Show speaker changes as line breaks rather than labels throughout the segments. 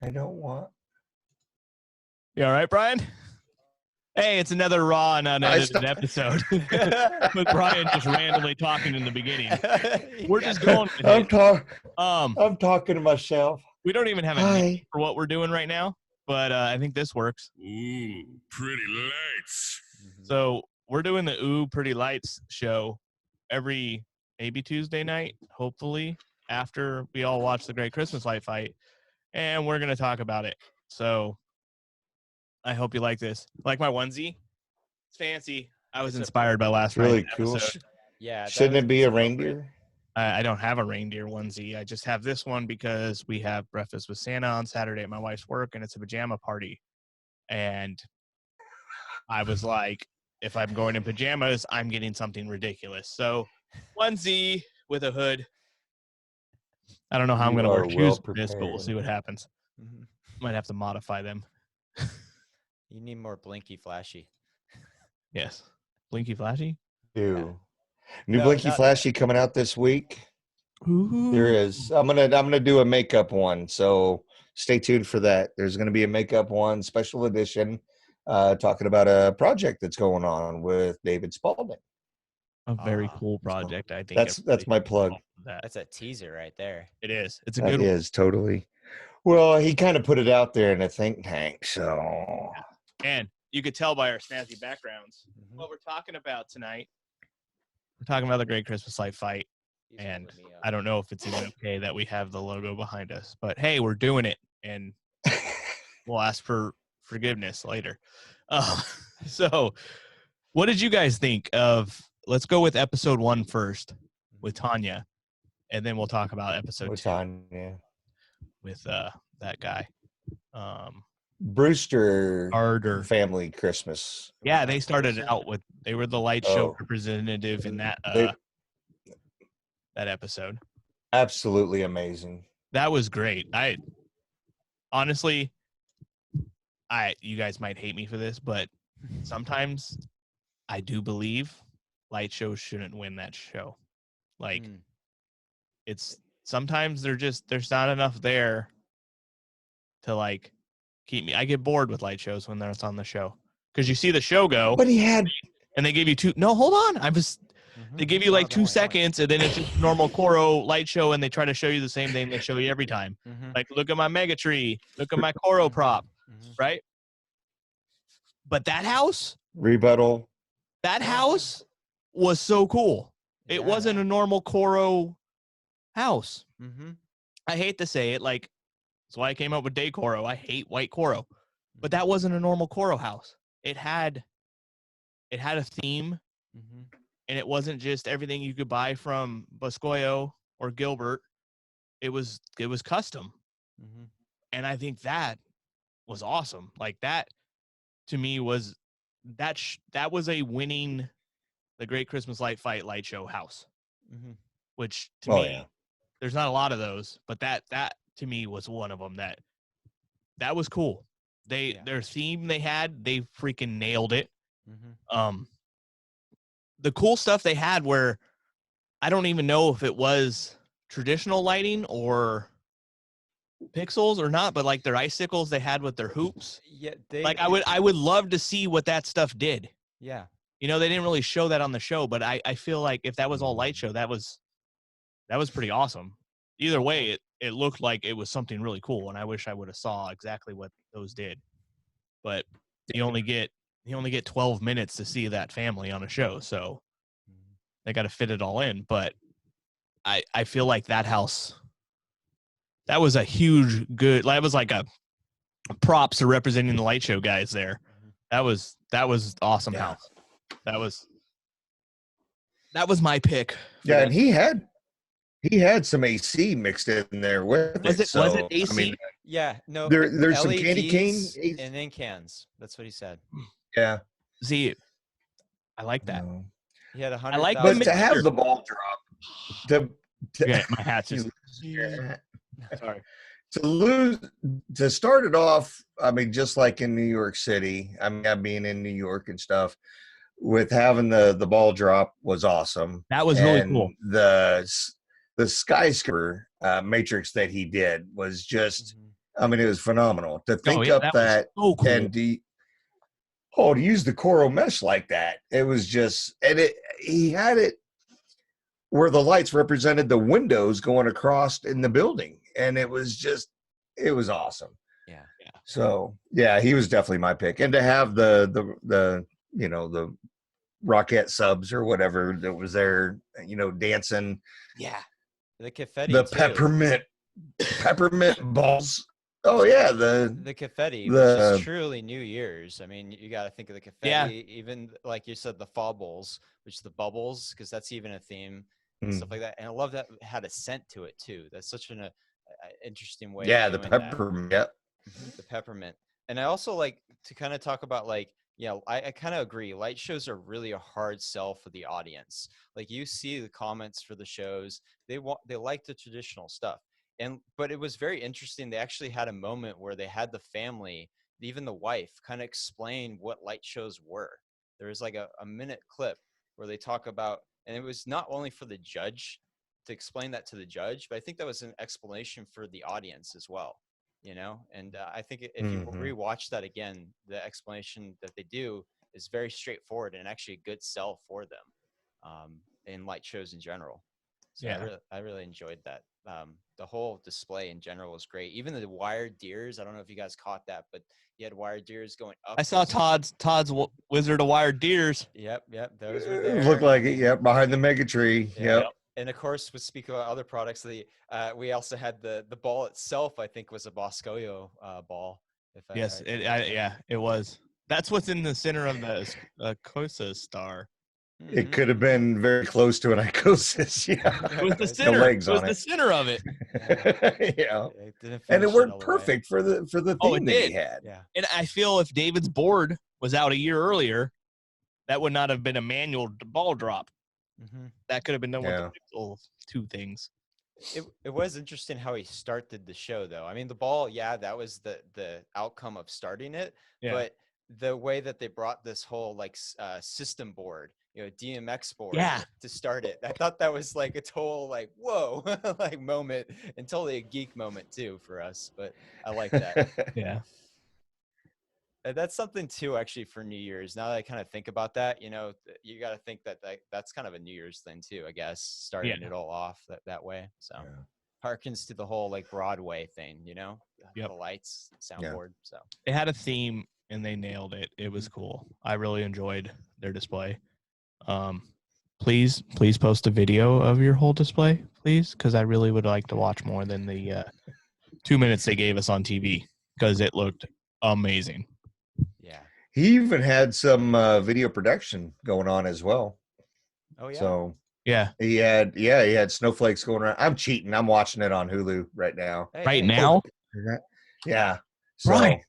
I don't want.
You all right, Brian? Hey, it's another raw and unedited episode with Brian just randomly talking in the beginning. We're just going with it.
I'm talking to myself.
We don't even have a name for what we're doing right now, but I think this works.
Ooh, Pretty Lights.
So we're doing the Ooh, Pretty Lights show every maybe Tuesday night, hopefully, after we all watch the Great Christmas Light Fight, and we're going to talk about it. So I hope you like this. Like my onesie? It's fancy. I was inspired by last
Really
Friday's
cool.
episode.
Yeah.
Shouldn't it be a reindeer?
I don't have a reindeer onesie. I just have this one because we have breakfast with Santa on Saturday at my wife's work, and it's a pajama party. And I was like, if I'm going in pajamas, I'm getting something ridiculous. So onesie with a hood. I don't know how I'm going to wear shoes for this, but we'll see what happens. Might have to modify them.
You need more blinky flashy.
Yes. Blinky flashy?
New Blinky Flashy coming out this week.
Ooh.
There is. I'm gonna do a makeup one, so stay tuned for that. There's gonna be a makeup one, special edition, talking about a project that's going on with David Spalding.
A very cool project, I think.
That's my plug.
That's a teaser right there.
It is. It's a good one.
It is, totally. Well, he kind of put it out there in a think tank, so.
And you could tell by our snazzy backgrounds what we're talking about tonight. We're talking about the Great Christmas Light Fight, and I don't know if it's even okay that we have the logo behind us, but hey, we're doing it, and we'll ask for forgiveness later. So what did you guys think of, let's go with episode 1 first with Tanya, and then we'll talk about episode 2
Tanya.
with that guy.
Brewster
Harder
Family Christmas.
Yeah, they started out with, they were the light show representative in that that episode.
Absolutely amazing.
That was great. Honestly, you guys might hate me for this, but sometimes I do believe light shows shouldn't win that show. Like it's sometimes there's not enough there to like keep me. I get bored with light shows when there's on the show because you see the show go,
but he had,
and they give you two. No, hold on. They give you like 2 seconds, and then it's just normal Koro light show, and they try to show you the same thing they show you every time. Like, look at my mega tree, look at my Koro prop, right? But that house,
rebuttal.
That house was so cool. It wasn't a normal Koro house. I hate to say it, like. That's why I came up with Day Koro. I hate white Koro. But that wasn't a normal Koro house. It had a theme, and it wasn't just everything you could buy from Boscoyo or Gilbert. It was custom. And I think that was awesome. Like that, to me, was that was a winning the Great Christmas Light Fight light show house. Which, to me, there's not a lot of those, but that to me was one of them that was cool. Their theme they freaking nailed it. The cool stuff they had where I don't even know if it was traditional lighting or pixels or not, but like their icicles they had with their hoops.
Yeah,
I would love to see what that stuff did.
Yeah.
You know, they didn't really show that on the show, but I feel like if that was all light show, that was pretty awesome. Either way, it looked like it was something really cool, and I wish I would have saw exactly what those did. But you only get 12 minutes to see that family on a show, so they got to fit it all in. But I feel like that house, that was a huge good. That was like a props to representing the light show guys there. That was awesome house. That was my pick.
Yeah, and he had some AC mixed in there with it.
Was it AC?
I mean,
no.
There's some
LEDs
candy cane
and then cans. That's what he said.
Yeah.
See, I like that.
He had 100.
I like,
but to have the ball drop,
my hat's just.
Sorry. To start it off, I mean, just like in New York City, I mean, being in New York and stuff, with having the ball drop was awesome.
That was really cool.
The skyscraper matrix that he did was just I mean, it was phenomenal to think
yeah,
up
that was
that
so cool.
and to use the coral mesh like that. It was just, and he had it where the lights represented the windows going across in the building, and it was awesome.
Yeah.
So yeah, he was definitely my pick, and to have the the Rockette subs or whatever that was there, dancing.
Yeah. The confetti.
The
too.
peppermint balls. Oh yeah,
the confetti, which is truly New Year's. I mean, you got to think of the confetti, even like you said, the faubles, which is the bubbles, because that's even a theme and stuff like that. And I love that it had a scent to it too. That's such an interesting way.
Yeah,
of
the
doing
peppermint. Yep.
The peppermint. And I also like to kind of talk about like, I kind of agree. Light shows are really a hard sell for the audience. Like you see the comments for the shows, they like the traditional stuff. But it was very interesting. They actually had a moment where they had the family, even the wife, kind of explain what light shows were. There was like a minute clip where they talk about, and it was not only for the judge to explain that to the judge, but I think that was an explanation for the audience as well. And I think if you rewatch that again, the explanation that they do is very straightforward and actually a good sell for them in light shows in general. So yeah. I really enjoyed that. The whole display in general was great. Even the wired deers. I don't know if you guys caught that, but you had wired deers going up.
I saw Todd's Wizard of Wired Deers.
Yep. Those were there.
Looked like it. Yep, behind the mega tree. Yep.
And of course, we speak about other products. We also had the ball itself. I think was a Boscoyo ball.
Yes, it was. That's what's in the center of the Cosa star.
It could have been very close to an icosis. Yeah,
it was the center.
The legs
it was
on
the center of it.
Yeah, and it worked perfect for the theme that he had.
Yeah,
and I feel if David's board was out a year earlier, that would not have been a manual ball drop. That could have been done with the little two things.
It was interesting how he started the show, though. I mean, the ball, that was the outcome of starting it, but the way that they brought this whole like system board, DMX board to start it, I thought that was like a total like whoa like moment, and totally a geek moment too for us. But I like that.
Yeah.
And that's something too, actually, for New Year's. Now that I kind of think about that, you got to think that's kind of a New Year's thing too, I guess, starting it all off that way. So harkens to the whole like Broadway thing, the lights, soundboard. So
they had a theme and they nailed it. It was cool. I really enjoyed their display. Please post a video of your whole display, please, because I really would like to watch more than the 2 minutes they gave us on TV, because it looked amazing.
Yeah.
He even had some video production going on as well.
Oh yeah.
So
he
had snowflakes going around. I'm cheating. I'm watching it on Hulu right now.
Now?
Yeah. So,
right.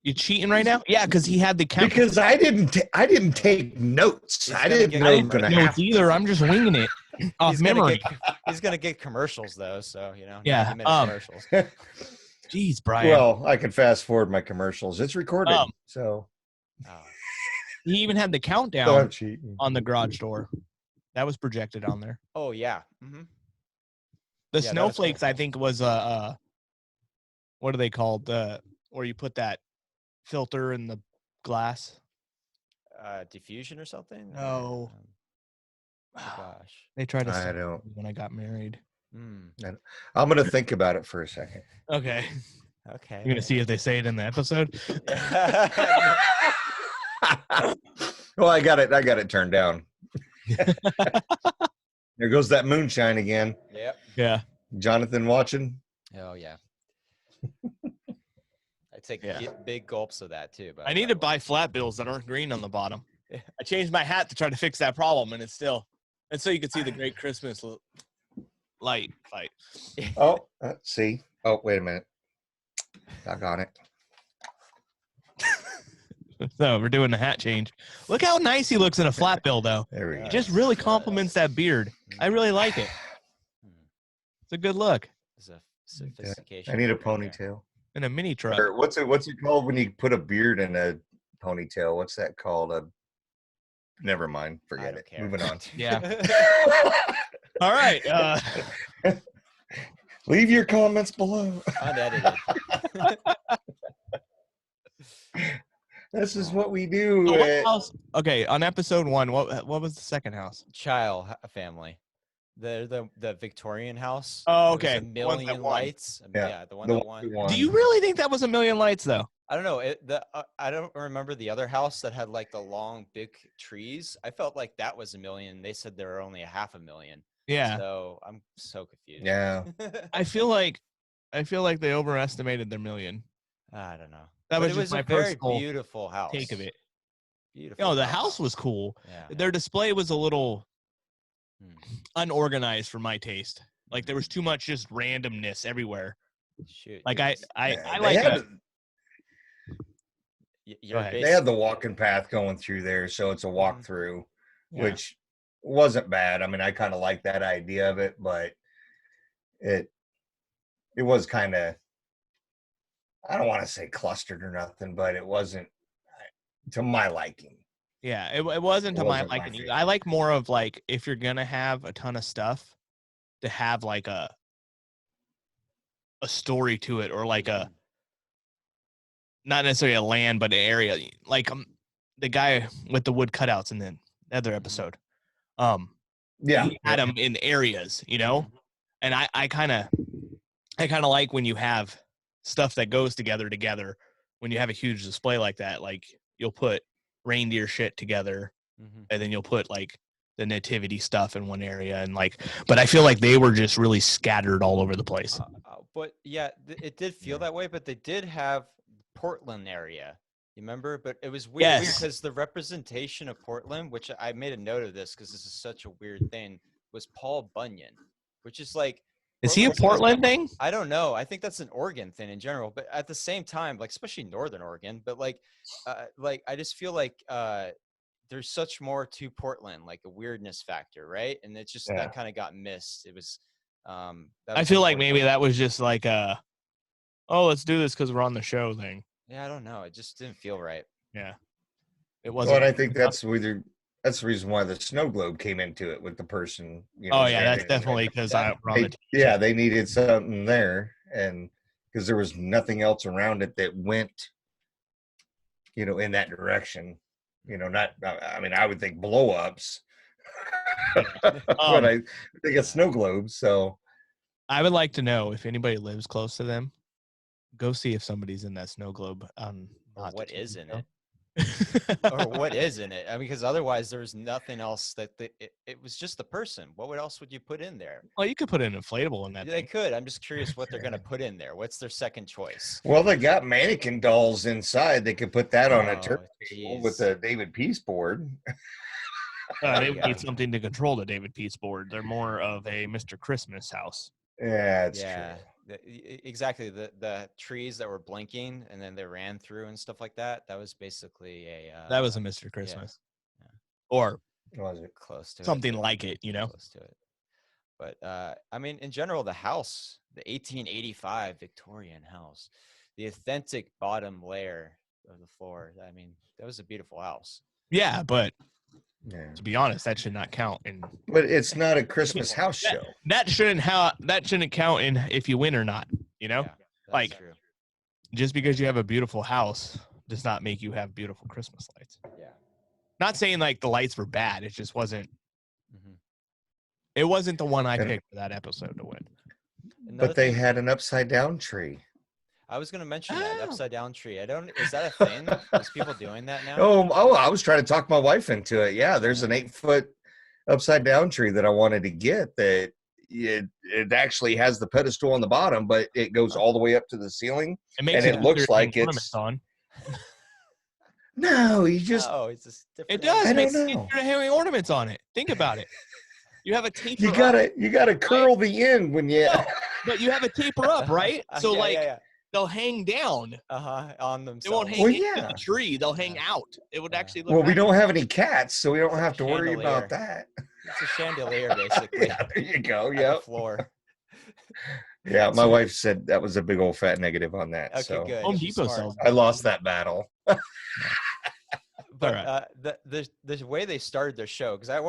You cheating right now? Yeah, because he had the count.
Because I didn't take notes. I didn't know going to happen
either. I'm just winging it off memory.
He's gonna get commercials though, so
Yeah.
Commercials.
Jeez, Brian.
Well, I can fast forward my commercials. It's recorded, so.
He even had the countdown on the garage door. That was projected on there.
Oh yeah.
The snowflakes, cool. I think, was what are they called? Where you put that filter in the glass?
Diffusion or something?
No.
Oh gosh.
They tried to say when I got married.
I'm going to think about it for a second.
Okay.
You're
going to see if they say it in the episode?
Well, I got it turned down. There goes that moonshine again.
Yep.
Yeah.
Jonathan watching?
Oh, yeah. I take big gulps of that, too.
I need to buy flat bills that aren't green on the bottom. I changed my hat to try to fix that problem, and it's still... And so you can see the great Christmas light fight.
Oh, let's see. Oh, wait a minute. I got it.
So we're doing the hat change. Look how nice he looks in a flat bill, though.
There we go.
He just really compliments that beard. I really like it. It's a good look.
It's a sophistication.
I need a ponytail.
And a mini truck.
Or what's it called when you put a beard in a ponytail? What's that called? Never mind. Forget it. Moving on.
Yeah. All right.
Leave your comments below.
Unedited.
This is what we do.
So what house? Okay, on episode 1, what was the second house?
Child family. The Victorian house.
Oh,
It was
okay.
A
The ones that
Million
won.
Lights.
Yeah,
The one
the
that
one
won.
who won.
Do you really think that was a million lights though?
I don't know. I don't remember the other house that had like the long, big trees. I felt like that was a million. They said there were only a 500,000.
Yeah.
So I'm so confused.
Yeah.
I feel like they overestimated their million.
I don't know.
That
But
was
it
just
was
my
a very
personal
beautiful house.
take of it.
Beautiful.
No, the house was cool.
Yeah.
Their display was a little
Hmm.
unorganized for my taste. Like there was too much just randomness everywhere.
Shoot.
Like
Yeah,
I
they
like
had,
You're
ahead.
they had the walking path going through there, so it's a walkthrough, which wasn't bad. I mean, I kind of like that idea of it, but it was kind of, I don't want to say clustered or nothing, but it wasn't to my liking.
Yeah, it wasn't to my
Wasn't my
liking.
favorite.
I like more of like if you're gonna have a ton of stuff, to have like a story to it, or like a not necessarily a land, but an area. Like the guy with the wood cutouts in the other episode.
Yeah,
He had them in areas, you know, and I kind of like when you have stuff that goes together. When you have a huge display like that, like you'll put reindeer shit together, and then you'll put like the nativity stuff in one area, and like, but I feel like they were just really scattered all over the place.
But yeah, it did feel that way. But they did have Portland area. You remember? But it was weird
Yes.
because the representation of Portland, which I made a note of this because this is such a weird thing, was Paul Bunyan, which is like.
Is he a Portland thing?
I don't know. I think that's an Oregon thing in general, but at the same time, like especially Northern Oregon, but like I just feel like there's such more to Portland, like a weirdness factor, right? And it's just that kind of got missed. It was.
I feel like maybe that was just like oh, let's do this because we're on the show thing.
Yeah, I don't know. It just didn't feel right.
Yeah, it
well,
wasn't.
and I think that's the reason why the snow globe came into it with the person. You know,
Oh yeah, that's
standing
definitely because
they needed something there, and because there was nothing else around it that went, you know, in that direction. You know, not. I mean, I would think blow ups, but I think a snow globe. So
I would like to know if anybody lives close to them. Go see if somebody's in that snow globe.
Or what is in it? Or what is in it? I mean, because otherwise there was nothing else it was just the person. What else would you put in there?
Well, you could put an inflatable in that.
They could. I'm just curious what they're going to put in there. What's their second choice?
well, they got mannequin dolls inside. They could put that on a turntable with a David Peace board.
They would need something to control the David Peace board. They're more of a Mr. Christmas house.
Yeah, it's
Yeah.
true.
Exactly. The trees that were blinking and then they ran through and stuff like that. That was basically
that was a Mr. Christmas, or
Was it?
close to
something like it, you know.
Close to it. But I mean, in general, the house, the 1885 Victorian house, the authentic bottom layer of the floor. I mean, that was a beautiful house.
Yeah, but
Yeah.
to be honest, that should not count.
But it's not a Christmas house show.
That shouldn't count in if you win or not. You know,
Yeah, that's
like
true.
just because you have a beautiful house does not make you have beautiful Christmas lights.
Yeah.
Not saying like the lights were bad. It just wasn't.
Mhm.
It wasn't the one I
And-
picked for that episode to win.
Another
But they
thing-
had an upside down tree.
I was going to mention that
Oh.
upside down tree. Is that a thing? Is people doing that now?
Oh, I was trying to talk my wife into it. Yeah, there's an 8-foot upside down tree that I wanted to get that it actually has the pedestal on the bottom, but it goes all the way up to the ceiling.
It makes
And it looks
easier to
like
hang
it's-
ornaments on.
No, you just
Oh, it's just different.
It does.
I
It makes
don't
it
know.
easier to hang ornaments on it. Think about it. You have a taper.
you gotta curl the end when you.
No, but you have a taper up, right? So
yeah.
they'll hang down.
On themselves.
They won't hang
Well,
into
yeah.
the tree. They'll hang
Yeah.
out. It would
Yeah.
actually look.
Well, we
nice.
don't have any cats, so we don't
It's
have to
like a
worry about
chandelier.
that.
It's a chandelier, basically.
Yeah, there you go.
On the
Yep.
floor.
Yeah, my
So-
wife said that was a big old fat negative on that.
Okay,
so
good.
Home
She's
Depot
smart.
sells.
I lost that battle.
but
right.
the way they started their show, because I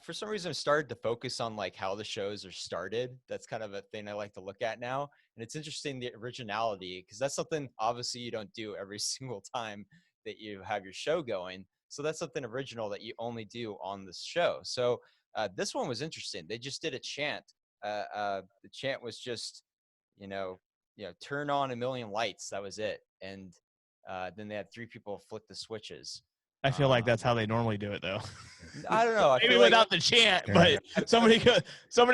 for some reason started to focus on like how the shows are started. That's kind of a thing I like to look at now, and it's interesting the originality, because that's something obviously you don't do every single time that you have your show going. So that's something original that you only do on this show. So this one was interesting. They just did a chant. The chant was just, turn on a million lights. That was it. And then they had 3 people flick the switches.
I feel like that's how they normally do it, though.
I don't know. I
Maybe
feel like,
without the chant, but somebody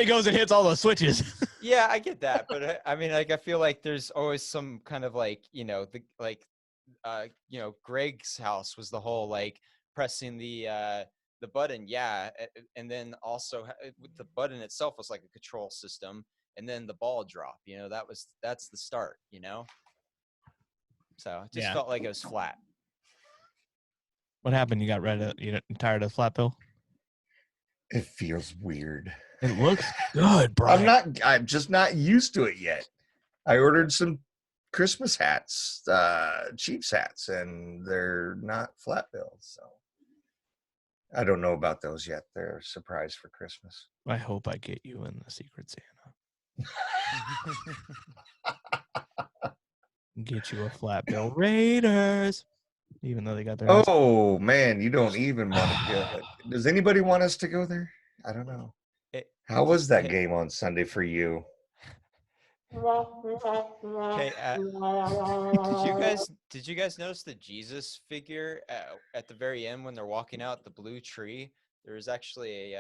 goes and hits all those switches.
yeah, I get that, but I mean, like, I feel like there's always some kind of like, Greg's house was the whole like pressing the button, yeah, and then also with the button itself was like a control system, and then the ball drop. That's the start. So it just felt like it was flat.
What happened? You tired of the flat bill?
It feels weird.
It looks good, bro.
I'm just not used to it yet. I ordered some Christmas hats, Chiefs hats, and they're not flat bills. So I don't know about those yet. They're a surprise for Christmas.
I hope I get you in the Secret Santa. Get you a flat bill Raiders. Even though they got their
Oh man, you don't even want to go. Does anybody want us to go there? I don't know. How was that game on Sunday for you?
Okay, did you guys notice the Jesus figure at the very end when they're walking out the blue tree? There was actually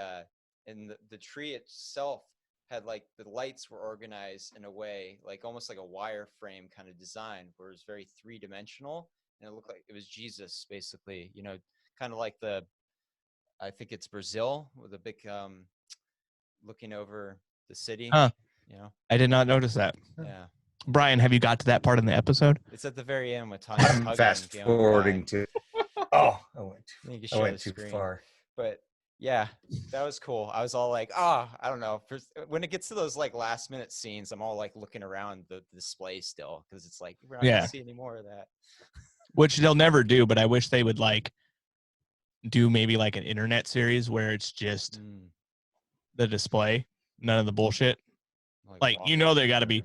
and the tree itself had like the lights were organized in a way like almost like a wireframe kind of design where it was very 3-dimensional, and it looked like it was Jesus basically. Kind of like I think it's Brazil with a big looking over the city.
Huh. I did not notice that.
Yeah.
Brian, have you got to that part in the episode?
It's at the very end with Tanya.
I'm fast forwarding to. Oh, I went too far.
But yeah, that was cool. I was all like, I don't know. When it gets to those like last minute scenes, I'm all like looking around the display still because it's like we're not gonna see any more of that.
Which they'll never do, but I wish they would like do maybe like an internet series where it's just the display, none of the bullshit. Like they got to be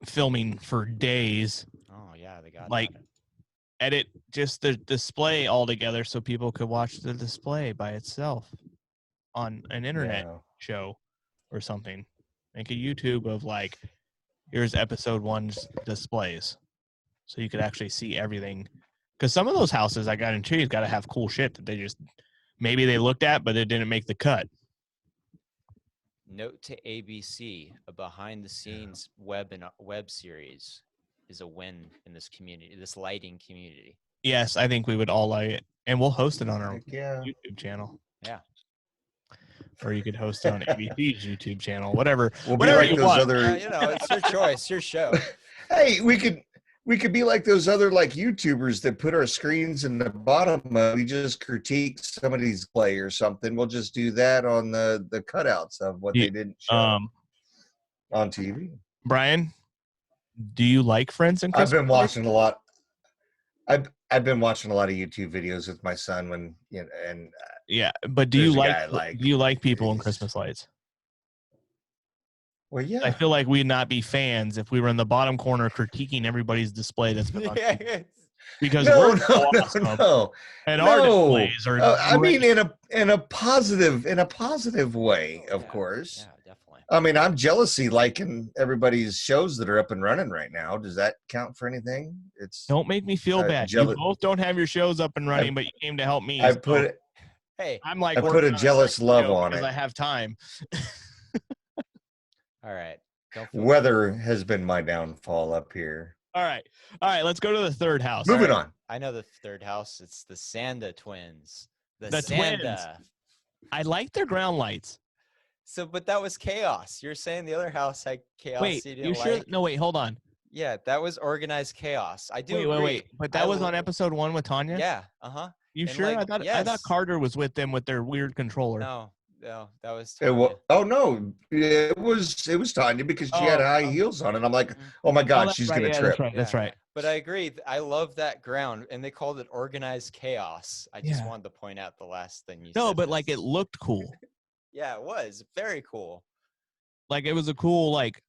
filming for days.
Oh yeah, they got
like
that.
Edit just the display all together so people could watch the display by itself on an internet show or something. Make a YouTube of like, here's episode 1's displays, so you could actually see everything. Because some of those houses I got into, got to have cool shit that they just maybe they looked at, but it didn't make the cut.
Note to ABC: a behind-the-scenes web series is a win in this community, this lighting community.
Yes, I think we would all like it, and we'll host it on our YouTube channel.
Yeah,
or you could host it on ABC's YouTube channel, whatever.
We'll
whatever
be like
you
those
want.
other.
it's your choice, your show.
Hey, we could be like those other like YouTubers that put our screens in the bottom. We just critique somebody's play or something. We'll just do that on the cutouts of what they didn't show on TV.
Brian, do you like Friends and Christmas?
I've been watching a lot. I've been watching a lot of YouTube videos with my son when
yeah. But do you like people in Christmas lights?
Well, yeah.
I feel like we'd not be fans if we were in the bottom corner critiquing everybody's display that's been on TV. Because
no.
And our displays are.
I mean, in a positive way, of course.
Yeah, definitely.
I mean, I'm jealousy liking everybody's shows that are up and running right now. Does that count for anything?
Don't make me feel bad. You both don't have your shows up and running, but you came to help me.
I
put
a jealous love on it
because I have time.
All right.
Weather has been my downfall up here.
All right. Let's go to the third house.
Moving on.
I know the third house. It's the Sanda twins. The
twins.
Sanda.
I like their ground lights.
So, but that was chaos. You're saying the other house had chaos.
Wait, you sure? Like? No, wait, hold on.
Yeah, that was organized chaos. I do.
Wait. But that was on episode 1 with Tanya?
Yeah.
You and sure? Like, I thought Carter was with them with their weird controller.
No, that was
Tanya. It was Tanya because she had high heels on, and I'm like, oh my god, she's gonna trip.
That's right.
But I agree. I love that ground, and they called it organized chaos. I just
Yeah.
wanted to point out the last thing you said.
No, but
there.
like it looked cool.
Yeah, it was very cool.
Like it was a cool like.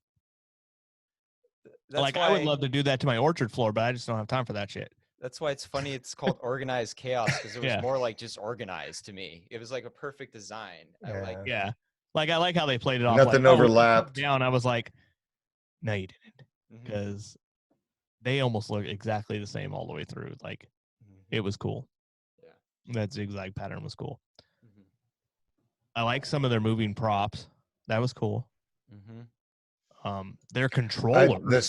That's
Like
why
I would love to do that to my orchard floor, but I just don't have time for that shit.
That's why it's funny. It's called organized chaos because it was
Yeah.
more like just organized to me. It was like a perfect design. I like.
Yeah. Like I like how they played it off.
Nothing
like,
overlapped.
Down. I was like, no, you didn't,
Mhm,
because they almost look exactly the same all the way through. Like
mhm,
it was cool.
Yeah.
That zigzag pattern was cool.
mhm,
I like some of their moving props. That was cool.
mhm.
Their controller.
The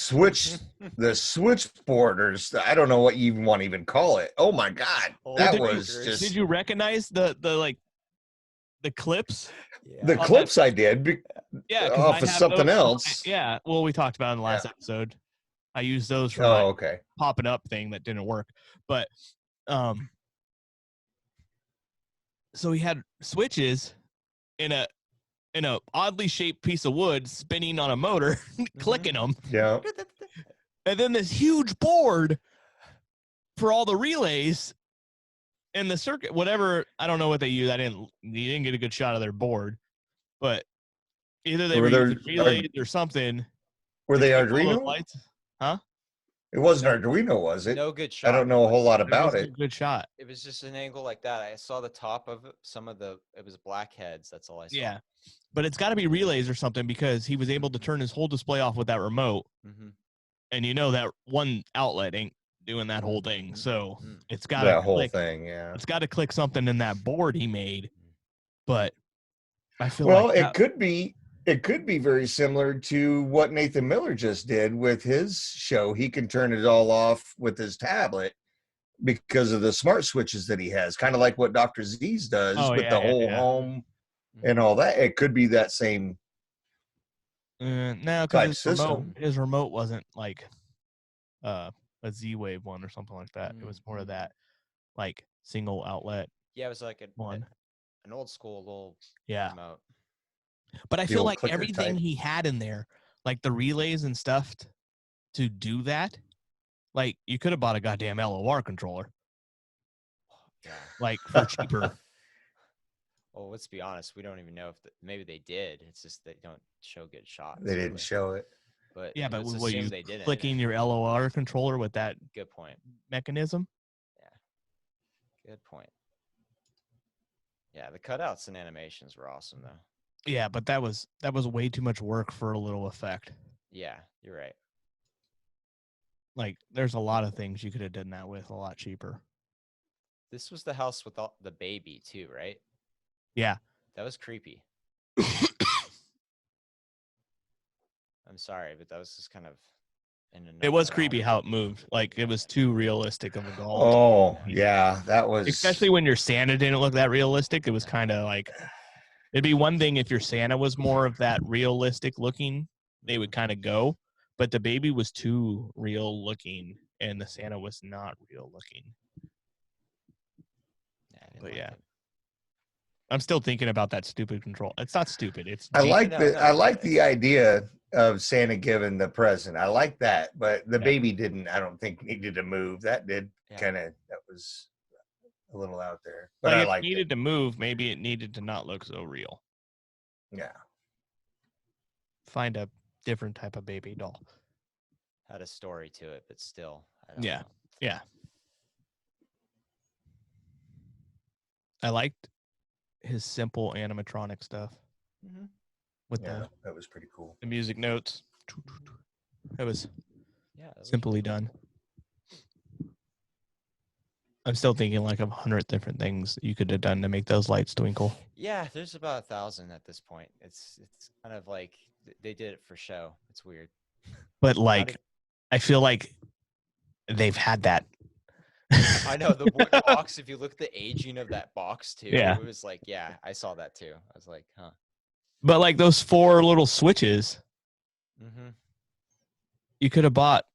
switchboarders. I don't know what you even want to even call it. Oh my god,
Old
that
did you-
was
breakers.
just
Did you recognize the like the clips?
the
on
clips I did
Yeah, 'cause
off
I
of
have
something
those for
else.
yeah, well, we talked about it in the last episode. I used those for
Oh,
my
okay.
popping up thing that didn't work, but so he had switches in a oddly shaped piece of wood spinning on a motor, clicking them,
Yeah.
and then this huge board for all the relays and the circuit. Whatever, I don't know what they use. You didn't get a good shot of their board, but either they were using relays or something.
Were
to
they
keep all those
Arduino?
lights. Huh?
It wasn't Arduino, was it?
No good shot.
I don't know a whole lot
There
about
wasn't
it.
a good shot.
It was just an angle like that. I saw the top of it. It was blackheads. That's all I saw.
Yeah, but it's got to be relays or something, because he was able to turn his whole display off with that remote,
Mm-hmm.
and that one outlet ain't doing that whole thing. So
Mm.
it's got
That
to
whole
click.
thing, yeah.
It's got to click something in that board he made. But I feel
Well,
like
it could be very similar to what Nathan Miller just did with his show. He can turn it all off with his tablet because of the smart switches that he has, kind of like what Dr. Z's does with the whole home and all that. It could be that same
no,
type
because
system.
his remote wasn't like a Z-Wave one or something like that. It was more of that like single outlet
Yeah, it was like
one.
an old school little remote.
But I
The
feel
old
like
clicker
everything
type.
he had in there, like the relays and stuff to do that, like you could have bought a goddamn LOR controller,
Yeah.
like for cheaper.
Well, let's be honest. We don't even know if maybe they did. It's just they don't show good shots.
They didn't
really.
show it.
But
Yeah, but
let's
what
assume
you
they didn't.
clicking your LOR controller with that
Good point.
mechanism?
Good point. Yeah, the cutouts and animations were awesome though.
Yeah, but that was way too much work for a little effect.
Yeah, you're right.
Like, there's a lot of things you could have done that with a lot cheaper.
This was the house with the baby too, right?
Yeah.
That was creepy. I'm sorry, but that was just kind of
It was creepy how it moved. Like, it was too realistic of a doll.
Oh, yeah, that was
Especially when your Santa didn't look that realistic. It was kind of like, it'd be one thing if your Santa was more of that realistic looking, they would kind of go. But the baby was too real looking, and the Santa was not real looking. But yeah, I'm still thinking about that stupid control. It's not stupid. It's
I like
No,
the idea of Santa giving the present. I like that, but the baby didn't. I don't think needed to move. That did that was a little out there. But
like
I
if it needed to move. Maybe it needed to not look so real.
Yeah.
Find a different type of baby doll.
Had a story to it, but still. I don't know.
Yeah. I liked his simple animatronic stuff.
Mm-hmm.
With
that was pretty cool.
The music notes. That was
that
simply done. I'm still thinking like of 100 different things you could have done to make those lights twinkle.
Yeah, there's about 1,000 at this point. It's kind of like they did it for show. It's weird.
But like, I feel like they've had that.
I know the box. If you look at the aging of that box too,
Yeah.
it was like, yeah, I saw that too. I was like, huh.
But like those 4 little switches, you could have bought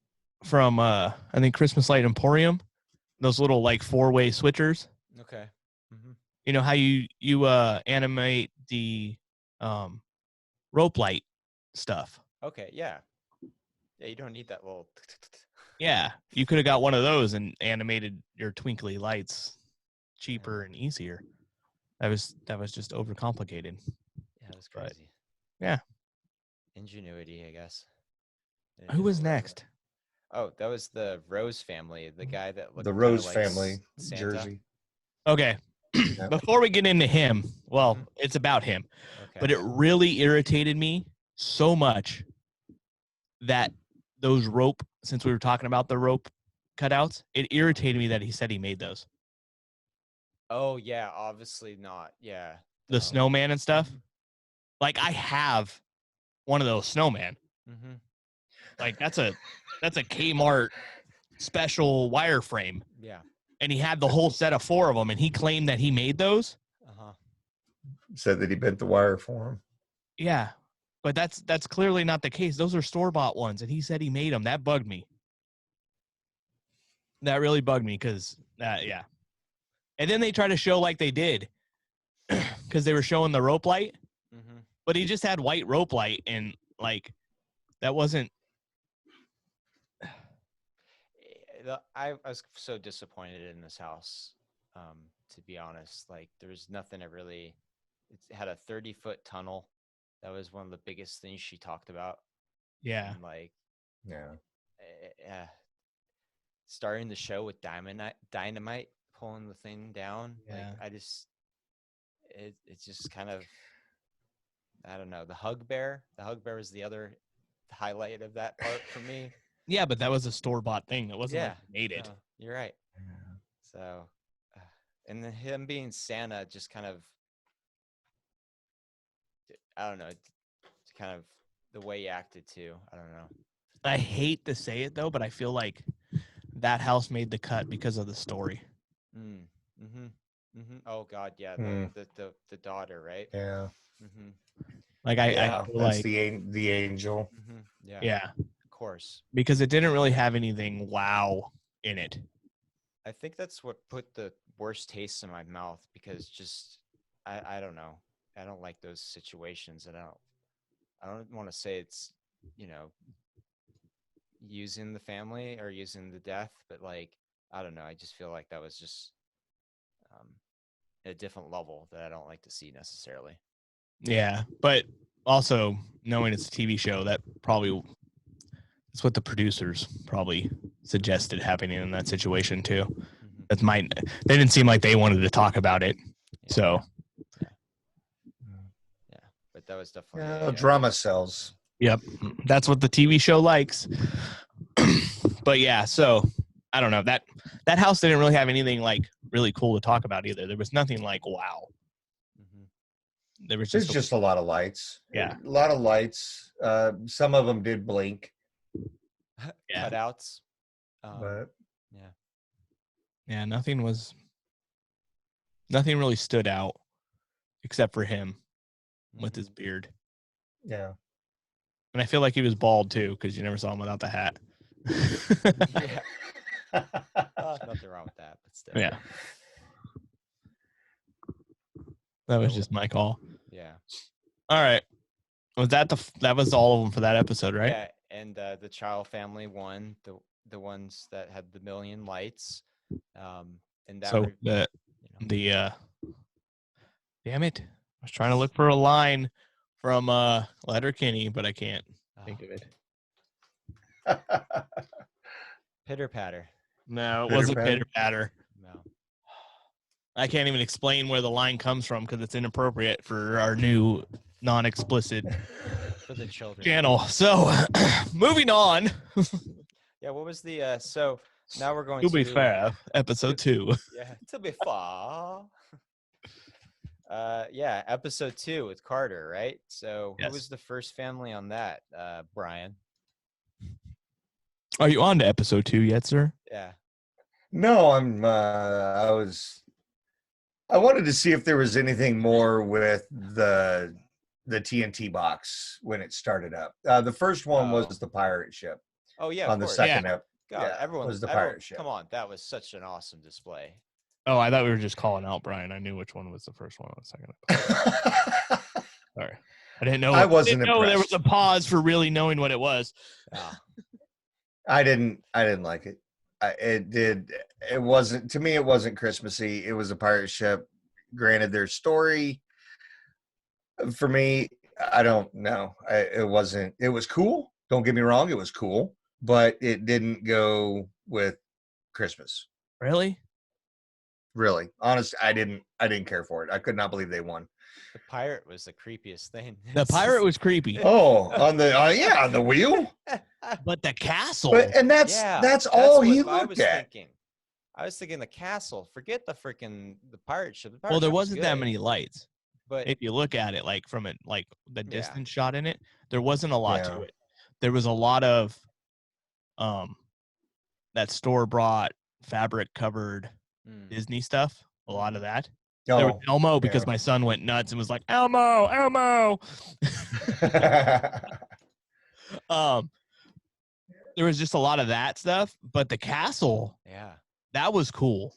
from I think Christmas Light Emporium. Those little like 4-way switchers.
Okay.
You know how you animate the rope light stuff.
Okay. Yeah. Yeah. You don't need that little.
Yeah, you could have got one of those and animated your twinkly lights cheaper and easier. That was just overcomplicated.
Yeah, it was
But,
crazy.
yeah.
Ingenuity, I guess. It
Who
is
was
what it
next?
Oh, that was the Rose family, the guy that looked
The
kinda
Rose
like
family
Santa.
jersey.
Okay. Before we get into him, well,
Mhm.
it's about him.
Okay.
But it really irritated me so much that those rope, since we were talking about the rope cutouts, it irritated me that he said he made those.
Oh yeah, obviously not. Yeah.
The snowman and stuff. Like, I have one of those snowman.
Mm-hmm.
Like, that's a Kmart special wireframe.
Yeah.
And he had the whole set of 4 of them, and he claimed that he made those.
Uh-huh.
Said that he bent the wire for him.
Yeah, but that's clearly not the case. Those are store-bought ones, and he said he made them. That bugged me. That really bugged me because, yeah. And then they try to show like they did because they were showing the rope light,
Mm-hmm.
but he just had white rope light, and like that wasn't.
I was so disappointed in this house, to be honest. Like, there's nothing that really. It had a 30-foot tunnel. That was one of the biggest things she talked about.
Yeah.
And like,
Yeah.
Starting the show with dynamite pulling the thing down.
Yeah.
Like, I just, it's just kind of, I don't know. The hug bear was the other highlight of that part for me.
Yeah, but that was a store-bought thing. That wasn't
Yeah,
like he made it.
no, you're right. So, and then him being Santa just kind of, I don't know, kind of the way he acted too. I don't know.
I hate to say it though, but I feel like that house made the cut because of the story.
Mm-hmm. Mm-hmm. Oh God, yeah.
Mm.
The daughter, right?
Yeah.
Mm-hmm.
Like
Yeah,
I
that's
feel like
the angel.
Mm-hmm. Yeah.
yeah,
Of course.
because it didn't really have anything wow in it.
I think that's what put the worst taste in my mouth, because just I don't know. I don't like those situations, and I don't want to say it's, using the family or using the death, but like, I don't know. I just feel like that was just a different level that I don't like to see necessarily.
Yeah, but also knowing it's a TV show, that's what the producers probably suggested happening in that situation too.
Mm-hmm.
They didn't seem like they wanted to talk about it, so
yeah. But that was definitely
Yeah, drama sells.
yep, that's what the TV show likes. But yeah, so I don't know, that house didn't really have anything like really cool to talk about either. There was nothing like wow.
Mm-hmm.
There was
There's
just
just a lot of lights.
Yeah.
A lot of lights. Some of them did blink,
Yeah.
Cutouts.
but
yeah, nothing really stood out except for him with his beard.
yeah.
And I feel like he was bald too, because you never saw him without the hat.
Yeah. Nothing wrong with that, but still.
Yeah. That was just my call.
Yeah.
All right. Was that was all of them for that episode, right?
Yeah, and the Child family won, the ones that had the million lights. And that
So damn it. I was trying to look for a line from Letterkenny, but I can't think of it.
Pitter patter.
No, it wasn't
Pitter-patter?
pitter patter.
No.
I can't even explain where the line comes from because it's inappropriate for our new non-explicit
For the children.
channel. So, moving on.
Yeah, what was the so now we're going
To be
to
fair, episode 2.
Yeah, to be fair. Yeah, episode 2 with Carter, right? So
Yes.
who was the first family on that, Brian?
Are you on to episode 2 yet, sir?
Yeah.
No, I wanted to see if there was anything more with the TNT box when it started up. The first one was the pirate ship.
Oh yeah,
On
of
the
course.
second
God,
yeah,
everyone
was the
everyone-
pirate ship.
Come on, that was such an awesome display.
Oh, I thought we were just calling out Brian. I knew which one was the first one or the second episode. Sorry. I didn't know.
I wasn't
didn't know there was
impressed.
a pause for really knowing what it was.
I didn't like it. It wasn't, to me, it wasn't Christmassy. It was a pirate ship. Granted, their story, for me, I don't know. It wasn't, it was cool. Don't get me wrong. It was cool, but it didn't go with Christmas.
Really?
Really. Honest, I didn't care for it. I could not believe they won.
The pirate was the creepiest thing.
The pirate was creepy,
Oh, on the, on the wheel.
but the castle.
And that's all he looked at.
I was thinking the castle. Forget the pirate ship. The pirate
Well, there
ship was
wasn't that
good,
many lights.
But
If you look at it, like from it, like the
Yeah.
distance shot in it, there wasn't a lot
Yeah.
to it. There was a lot of, that store bought fabric covered
mm,
Disney stuff. A lot of that. There was
Oh,
Elmo because my son went nuts and was like, Elmo, Elmo. There was just a lot of that stuff, but the castle,
yeah.
that was cool.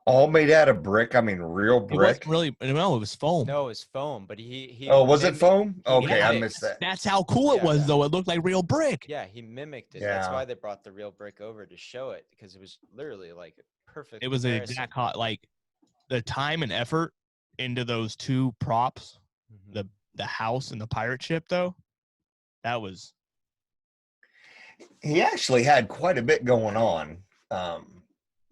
all made out of brick. I mean, real
It
brick.
wasn't really, no, it was foam.
No, it was foam, but he
Oh, was it
mimicked-
foam?
he
Okay, I
mimicked-
missed that.
That's how cool it
Yeah.
was, though. It looked like real brick.
Yeah, he mimicked it. That's
Yeah.
why they brought the real brick over to show it, because it was literally like a perfect.
It was an
comparison.
exact hot, like the time and effort into those two props,
Mhm.
the house and the pirate ship, though, that was
He actually had quite a bit going on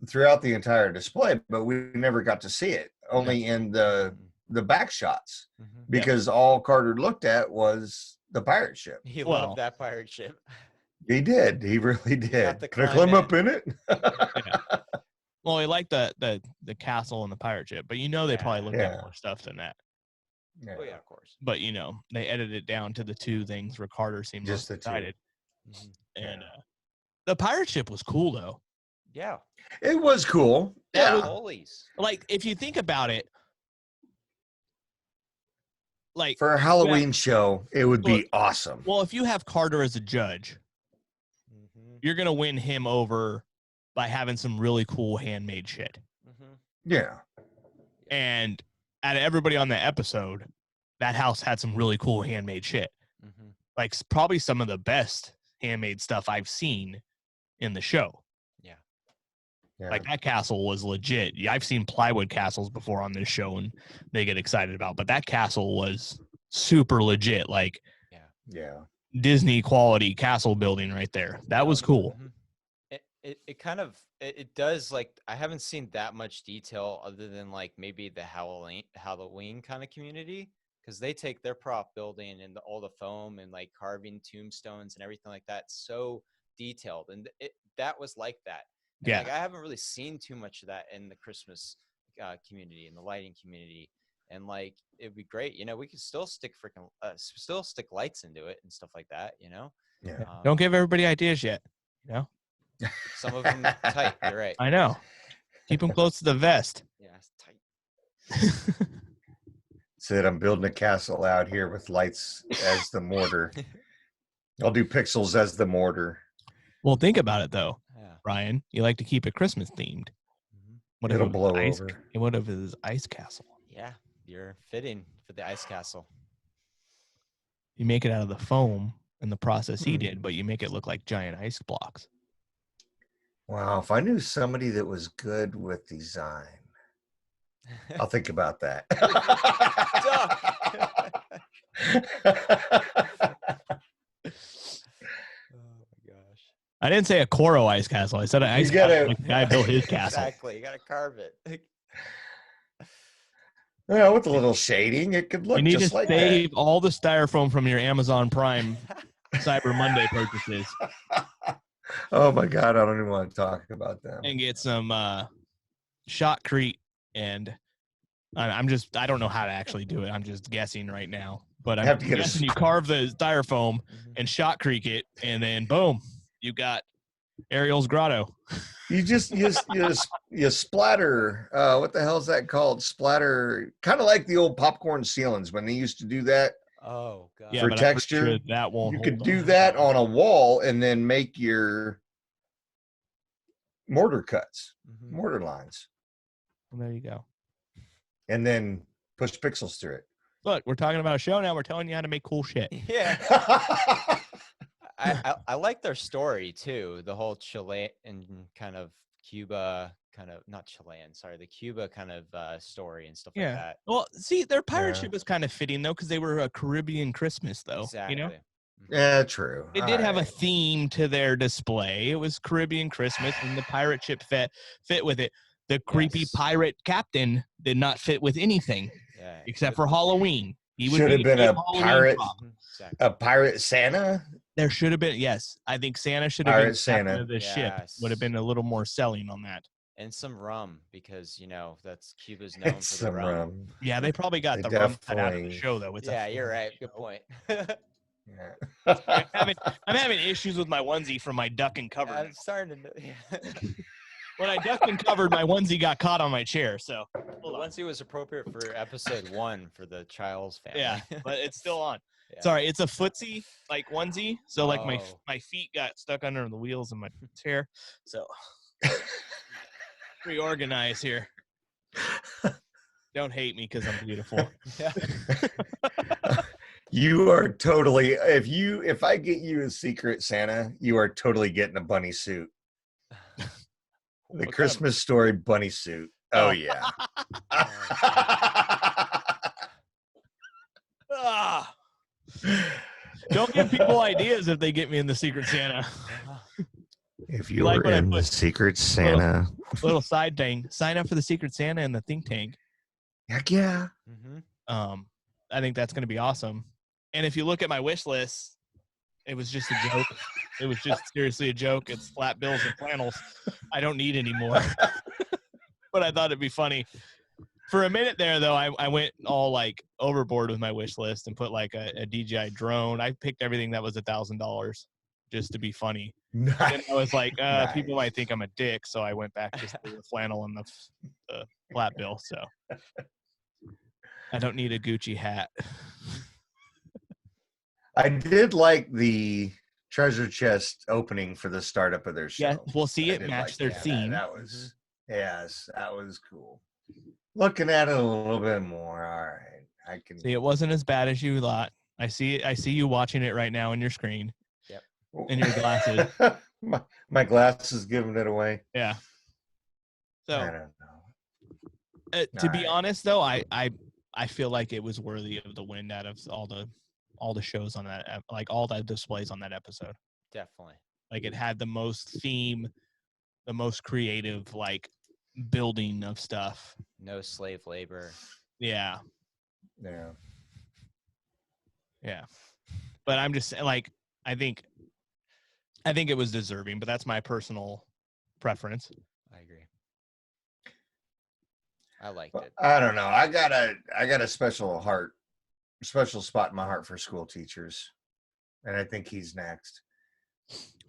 throughout the entire display, but we never got to see it. Only in the back shots,
Mhm.
because all Carter looked at was the pirate ship.
He
Well-
loved that pirate ship.
He did. He really
got
did.
to
Can I
climb
climb up in it?
well, I like the castle and the pirate ship, but they probably looked
Yeah.
at more stuff than that.
Yeah.
Oh yeah, of course.
But they edited it down to the two things where Carter seemed
Just
most
the two.
excited.
Mhm.
And
Yeah.
the pirate ship was cool, though.
Yeah.
It was cool.
That
Yeah.
was-
Holies.
Like, if you think about it, like,
For a Halloween show, it would be
Look,
awesome.
well, if you have Carter as a judge,
Mhm.
you're gonna win him over by having some really cool handmade shit.
Mhm.
Yeah.
And out of everybody on the episode, that house had some really cool handmade shit.
Mhm.
Like probably some of the best handmade stuff I've seen in the show.
Yeah.
Like that castle was legit. Yeah, I've seen plywood castles before on this show and they get excited about, but that castle was super legit, like
yeah.
Disney quality castle building right there. That was cool.
Mhm. It kind of it does, like, I haven't seen that much detail other than like maybe the Halloween kind of community, because they take their prop building and all the foam and like carving tombstones and everything like that so detailed, and that was like that. And,
Yeah.
like, I haven't really seen too much of that in the Christmas community and the lighting community, and like it'd be great. We could still stick lights into it and stuff like that.
Yeah.
Don't give everybody ideas yet.
Some of them tight. You're right.
I know. Keep them close to the vest.
Yeah, it's tight.
Said I'm building a castle out here with lights as the mortar. I'll do pixels as the mortar.
Well, think about it though,
Yeah.
Ryan. You like to keep it Christmas themed.
Mhm.
What
It'll
it was
blow
ice,
over.
What if it was ice castle?
Yeah, you're fitting for the ice castle.
You make it out of the foam in the process he
Hmm.
did, but you make it look like giant ice blocks.
Wow, if I knew somebody that was good with design, I'll think about that.
Oh my gosh.
I didn't say a Koro ice castle. I said an ice
gotta-
castle. Like the guy built his castle.
Exactly. You gotta carve it.
Yeah, with a little shading, it could look
You need
just
to
like
save all the styrofoam from your Amazon Prime Cyber Monday purchases
that. Oh my God, I don't even want to talk about them.
and get some shotcrete. And I don't know how to actually do it. I'm just guessing right now. But I'm
Have to get a
guessing you carve the styrofoam
Mhm.
and shotcrete it, and then boom, you got Ariel's grotto.
You just you splatter. What the hell's that called? Splatter, kind of like the old popcorn ceilings when they used to do that.
Oh god.
Yeah,
For
but I'm pretty
texture,
sure that won't.
You
hold
could
up.
do that on a wall and then make your mortar cuts,
Mhm.
mortar lines,
Well, there you go.
and then push pixels through
Look, we're talking about a show now. We're telling you how to make cool shit.
Yeah.
it.
I like their story too. The whole Chile and kind of Cuba, kind of not Chilean, sorry, the Cuba kind of story and stuff like
Yeah.
that.
Well, see, their pirate
Yeah.
ship was kind of fitting though, because they were a Caribbean Christmas though.
Exactly.
You know,
Yeah, true.
they did have a theme to their display. It was Caribbean Christmas, and the pirate ship fit with it. The creepy
Yes.
pirate captain did not fit with anything
Yeah.
except for Halloween. He would
Should
be
have been
good
a
Halloween
pirate,
prop.
Exactly.
a pirate Santa.
There should have been, yes. I think Santa should have been
Pirate
captain
Santa.
of the ship. Would have
Yes.
been a little more selling on that.
And some rum, because that's Cuba's known for the
Some
rum.
rum.
Yeah, they probably got
They
the rum cut out of the
definitely-
show though. It's a
Yeah, you're
family
right. Good
show.
point.
Yeah.
I'm having issues with my onesie from my duck and cover.
I'm starting to. Yeah.
When I ducked and covered, my onesie got caught on my chair. So
The
hold on.
onesie was appropriate for episode 1 for the Childs family.
Yeah, but it's still on.
Yeah.
Sorry, it's a footsie like onesie. So like
Oh.
my feet got stuck under the wheels of my chair. So reorganize here. Don't hate me because I'm beautiful.
Yeah.
You are totally if I get you a Secret Santa, you are totally getting a bunny suit. The
What kind of-
Christmas Story bunny suit. Oh
Oh.
yeah.
Ah, don't give people ideas if they get me in the Secret Santa.
If
You
you
like
were
what I
in the
put?
Secret Santa,
Little side thing. Sign up for the Secret Santa and the think tank.
heck yeah.
Mm-hmm.
I think that's going to be awesome. And if you look at my wish list, it was just a joke. It was just seriously a joke. It's flat bills and flannels. I don't need any more. But I thought it'd be funny. For a minute there, though, I went all like overboard with my wish list and put like a DJI drone. I picked everything that was $1,000 just to be funny. And
Nice.
I was like, people
Nice.
might think I'm a dick, so I went back just to the flannel and the flat bill. So I don't need a Gucci hat.
I did like the treasure chest opening for the startup of their show.
Yeah, we'll see
I
it
did
match
like
their
that.
theme.
That was yes, that was cool. Looking at it a little bit more. All right, I can
See, it wasn't as bad as you thought. I see you watching it right now on your screen. in your glasses.
my glasses giving it away.
Yeah.
I
So
don't know.
to be
Alright.
honest, though, I feel like it was worthy of the win out of all the shows on that, like all the displays on that episode.
Definitely.
Like it had the most theme, the most creative, like building of stuff.
No slave labor.
Yeah.
Yeah.
Yeah. But I'm just like, I think it was deserving, but that's my personal preference.
I agree. I liked it.
I don't know. I got a special spot in my heart for school teachers, and I think he's next.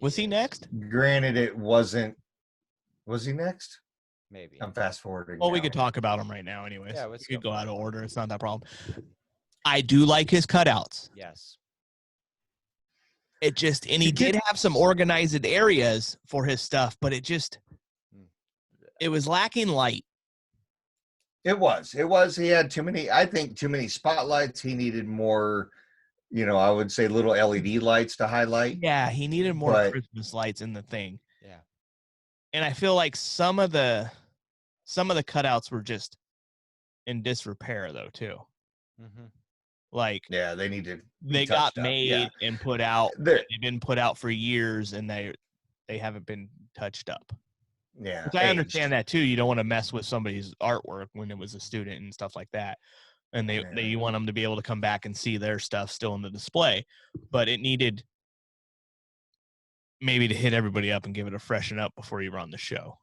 Was he next?
Granted, it wasn't. Was he next?
Maybe.
I'm fast forwarding.
Well, we
now.
could talk about him right now anyways.
Yeah,
We
let's
could
go
go
for
out
it.
of order. It's not that problem. I do like his cutouts.
Yes.
And he did have some organized areas for his stuff, but it was lacking light.
It was. He had too many spotlights. He needed more, I would say little LED lights to highlight.
Yeah, he needed more
But-
Christmas lights in the thing.
Yeah.
And I feel like some of the cutouts were just in disrepair though too.
Mm-hmm.
Like
Yeah, they need to.
they got
touched up,
made
yeah.
and put out.
They're-
They've been put out for years and they haven't been touched up.
Yeah.
Which I understand that too. You don't want to mess with somebody's artwork when it was a student and stuff like that. And you want them to be able to come back and see their stuff still in the display. But it needed maybe to hit everybody up and give it a freshen up before you run the show.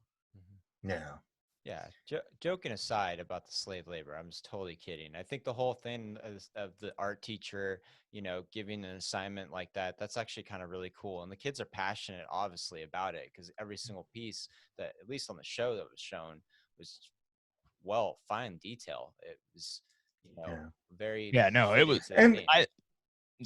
Yeah.
Yeah. Joking aside about the slave labor, I'm just totally kidding. I think the whole thing of the art teacher, giving an assignment like that, that's actually kind of really cool. And the kids are passionate, obviously, about it because every single piece that, at least on the show that was shown, was fine detail. It was,
Yeah.
very.
Yeah, no, it
fitting
was-
to the
and
theme.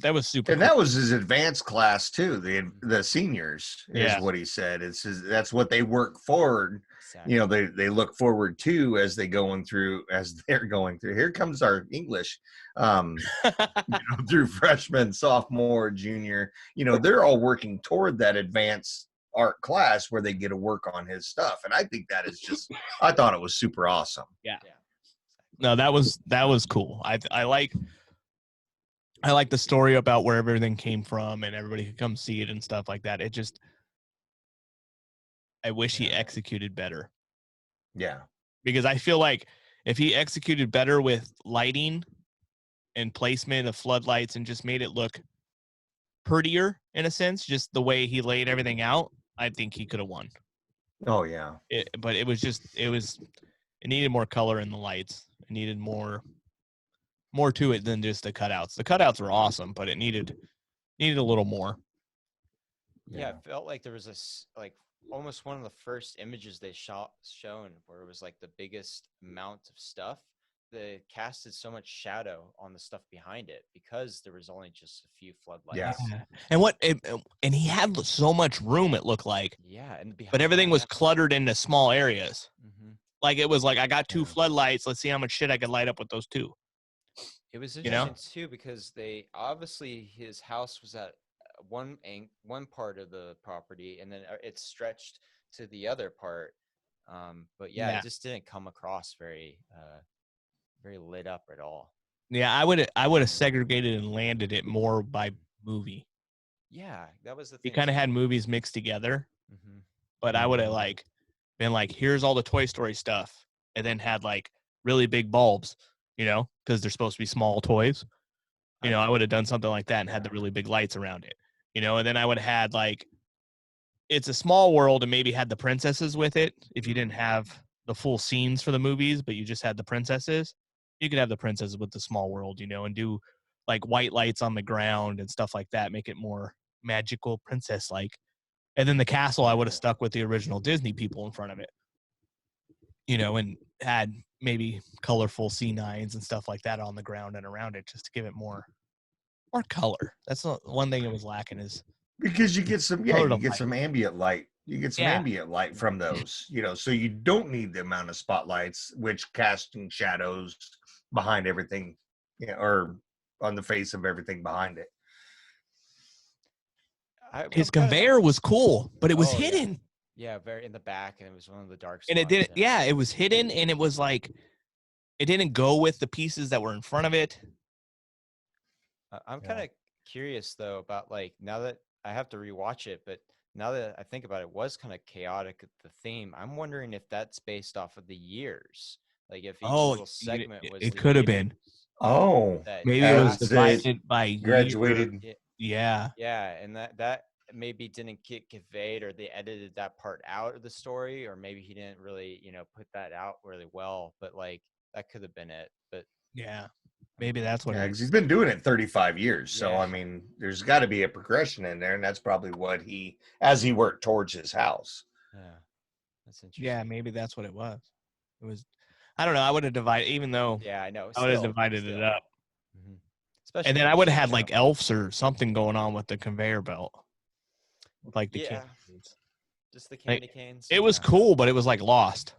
That was super
And
cool.
that was his advanced class too. The seniors is
Yeah.
what he said. That's what they work forward.
Exactly.
You know, they look forward to as they're going through. Here comes our English, through freshman, sophomore, junior. You know, they're all working toward that advanced art class where they get to work on his stuff. And I think that is just. I thought it was super awesome.
Yeah. No, that was cool. I like the story about where everything came from and everybody could come see it and stuff like that. It just, I wish he executed better.
Yeah.
Because I feel like if he executed better with lighting and placement of floodlights and just made it look prettier in a sense, just the way he laid everything out, I think he could have won.
Oh yeah.
But it needed more color in the lights. It needed more to it than just the cutouts. The cutouts were awesome, but it needed a little more.
Yeah, it felt like there was almost one of the first images they shown where it was like the biggest amount of stuff. They casted so much shadow on the stuff behind it because there was only just a few floodlights.
Yeah.
And he had so much room, it looked like.
Yeah, and
but everything was cluttered into small areas.
Mm-hmm.
Like it was like, I got 2 floodlights. Let's see how much shit I could light up with those 2.
It was interesting too because his house was at one part of the property, and then it stretched to the other part. But it just didn't come across very lit up at all.
Yeah, I would have segregated and landed it more by movie.
Yeah, that was the thing.
You kind of had movies mixed together, but I would have been like, here's all the Toy Story stuff, and then had like really big bulbs, because they're supposed to be small toys. I would have done something like that and had the really big lights around it, and then I would have had like, it's a small world and maybe had the princesses with it. If you didn't have the full scenes for the movies, but you just had the princesses, you could have the princesses with the small world, and do like white lights on the ground and stuff like that, make it more magical princess-like. And then the castle, I would have stuck with the original Disney people in front of it, and had maybe colorful C9s and stuff like that on the ground and around it, just to give it more color. That's not one thing it was lacking, is
because you get some some ambient light. You get some ambient light from those, so you don't need the amount of spotlights, which casting shadows behind everything, or on the face of everything behind it.
His conveyor was cool, but it was hidden.
Yeah, very in the back, and it was one of the dark spots.
And it didn't. Yeah, it was hidden, and it was like, it didn't go with the pieces that were in front of it.
I'm kind of curious though about, like, now that I have to rewatch it, but now that I think about it, was kind of chaotic, the theme. I'm wondering if that's based off of the years, like if each little segment was.
It could have been.
Oh,
maybe it was divided by
graduated.
Yeah.
Yeah, and that maybe didn't get conveyed, or they edited that part out of the story, or maybe he didn't really, put that out really well. But like, that could have been it. But
yeah, maybe that's what.
Yeah, because he's been doing it 35 years. So I mean, there's got to be a progression in there, and that's probably what as he worked towards his house.
Yeah, that's interesting.
Yeah, maybe that's what it was. It was. I don't know. I would have divided, even though.
Yeah, I know.
I would have divided it up.
Mm-hmm. Especially,
and then I would have had like elves or something going on with the conveyor belt, like the candy canes.
Just the candy canes.
It was cool, but it was like lost.